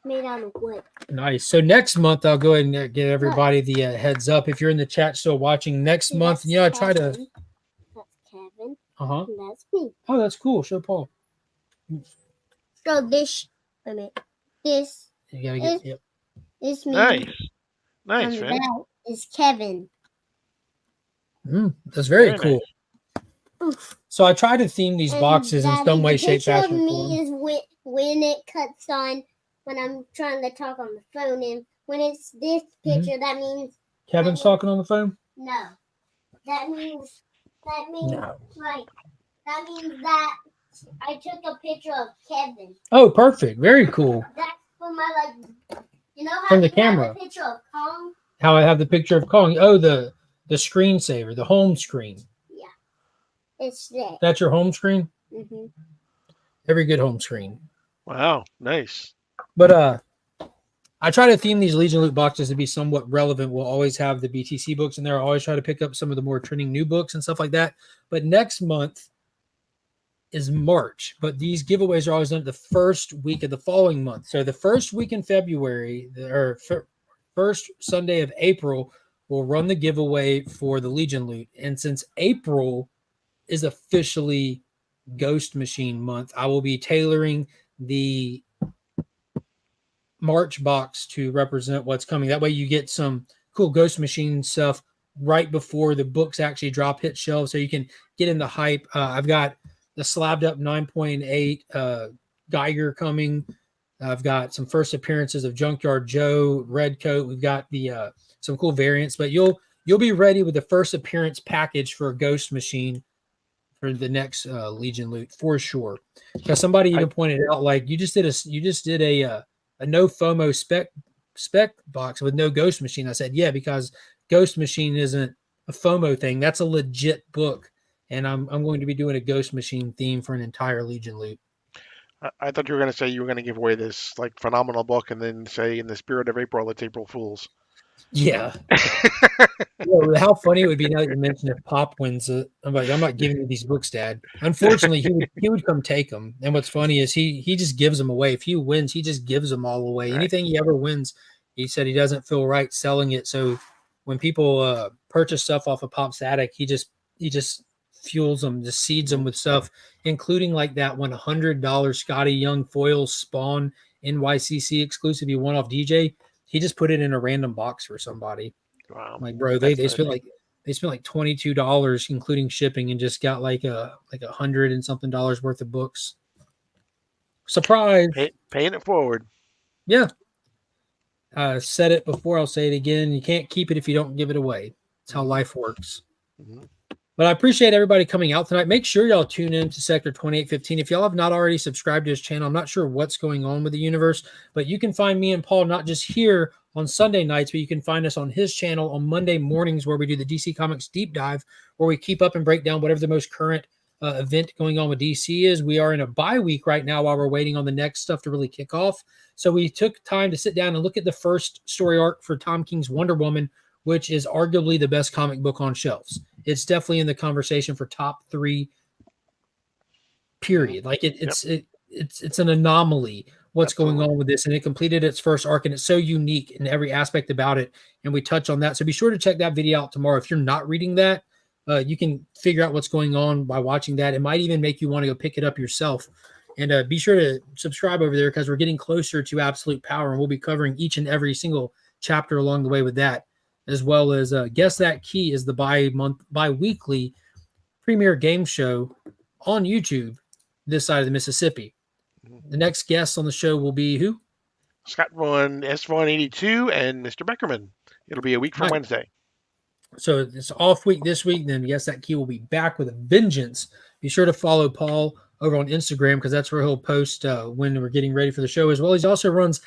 Made out of wood. Nice. So next month, I'll go ahead and get everybody the heads up. If you're in the chat still watching next month, I try to... That's Kevin. Uh-huh. And that's me. Oh, that's cool. Show Paul. So this, wait a minute. This You gotta get... Yep. is me. Nice. Nice, And man. that is Kevin. That's very Very cool. Oof. So I try to theme these And boxes in Daddy, some way, the shape, picture of fashion, or me form. is when it cuts on when I'm trying to talk on the phone, and when it's this picture, that means Kevin's talking on the phone? no. That means No. right. That means that I took a picture of Kevin. Oh, perfect. Very cool. That's for my you know how From the you have camera. a picture of Kong? How I have the picture of calling. Oh, the screensaver, the home screen. Yeah. It's there. That's your home screen? Mm-hmm. Every good home screen. Wow. Nice. But I try to theme these Legion Loot boxes to be somewhat relevant. We'll always have the BTC books in there. I always try to pick up some of the more trending new books and stuff like that. But next month is March. But these giveaways are always done the first week of the following month. So the first week in February, or first Sunday of April, we'll run the giveaway for the Legion Loot. And since April is officially Ghost Machine month, I will be tailoring the March box to represent what's coming. That way you get some cool Ghost Machine stuff right before the books actually hit shelves, so you can get in the hype. I've got the slabbed up 9.8 Geiger coming. I've got some first appearances of Junkyard Joe, Redcoat. We've got the some cool variants, but you'll be ready with the first appearance package for a Ghost Machine for the next Legion Loot for sure. Because somebody even pointed out, like, you just did a no FOMO spec box with no Ghost Machine. I said, yeah, because Ghost Machine isn't a FOMO thing. That's a legit book. And I'm going to be doing a Ghost Machine theme for an entire Legion Loot. I thought you were going to say you were going to give away this like phenomenal book and then say, in the spirit of April, it's April Fools. Yeah. Well, how funny it would be now that you mentioned if Pop wins it. I'm like, I'm not giving you these books, Dad. Unfortunately, he would come take them. And what's funny is he just gives them away. If he wins, he just gives them all away. Right. Anything he ever wins, he said he doesn't feel right selling it. So when people purchase stuff off of Pop's Attic, he just fuels them, just seeds them with stuff, including like that $100 Scotty Young foil Spawn NYCC exclusive he won off DJ. He just put it in a random box for somebody. Wow. Like, bro, they spent like $22 including shipping and just got like $100 and something worth of books. Surprise. Paying it forward. Yeah. I said it before, I'll say it again. You can't keep it if you don't give it away. That's how life works. Mm-hmm. But I appreciate everybody coming out tonight. Make sure y'all tune in to Sector 2815. If y'all have not already subscribed to his channel, I'm not sure what's going on with the universe, but you can find me and Paul not just here on Sunday nights, but you can find us on his channel on Monday mornings, where we do the DC Comics Deep Dive, where we keep up and break down whatever the most current event going on with DC is. We are in a bye week right now while we're waiting on the next stuff to really kick off. So we took time to sit down and look at the first story arc for Tom King's Wonder Woman, which is arguably the best comic book on shelves. It's definitely in the conversation for top 3, period. Like it's an anomaly what's going on with this, and it completed its first arc, and it's so unique in every aspect about it, and we touch on that. So be sure to check that video out tomorrow. If you're not reading that, you can figure out what's going on by watching that. It might even make you want to go pick it up yourself. And be sure to subscribe over there, because we're getting closer to Absolute Power, and we'll be covering each and every single chapter along the way with that, as well as Guess That Key is the bi-weekly premiere game show on YouTube this side of the Mississippi. The next guest on the show will be who? Scott Von S182, and Mr. Beckerman. It'll be a week from Right. Wednesday. So it's off week this week. Then Yes That Key will be back with a vengeance. Be sure to follow Paul over on Instagram because that's where he'll post when we're getting ready for the show as well. He also runs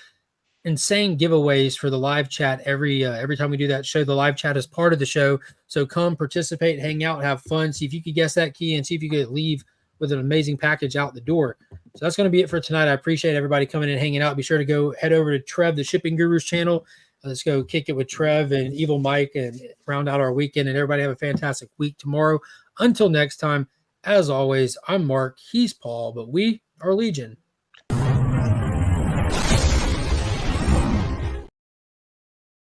insane giveaways for the live chat every time we do that show. The live chat is part of the show. So come participate, hang out, have fun. See if you could guess that key and see if you could leave with an amazing package out the door. So that's going to be it for tonight. I appreciate everybody coming and hanging out. Be sure to go head over to Trev, the Shipping Gurus channel. Let's go kick it with Trev and Evil Mike and round out our weekend. And everybody have a fantastic week tomorrow. Until next time, as always, I'm Mark. He's Paul, but we are Legion.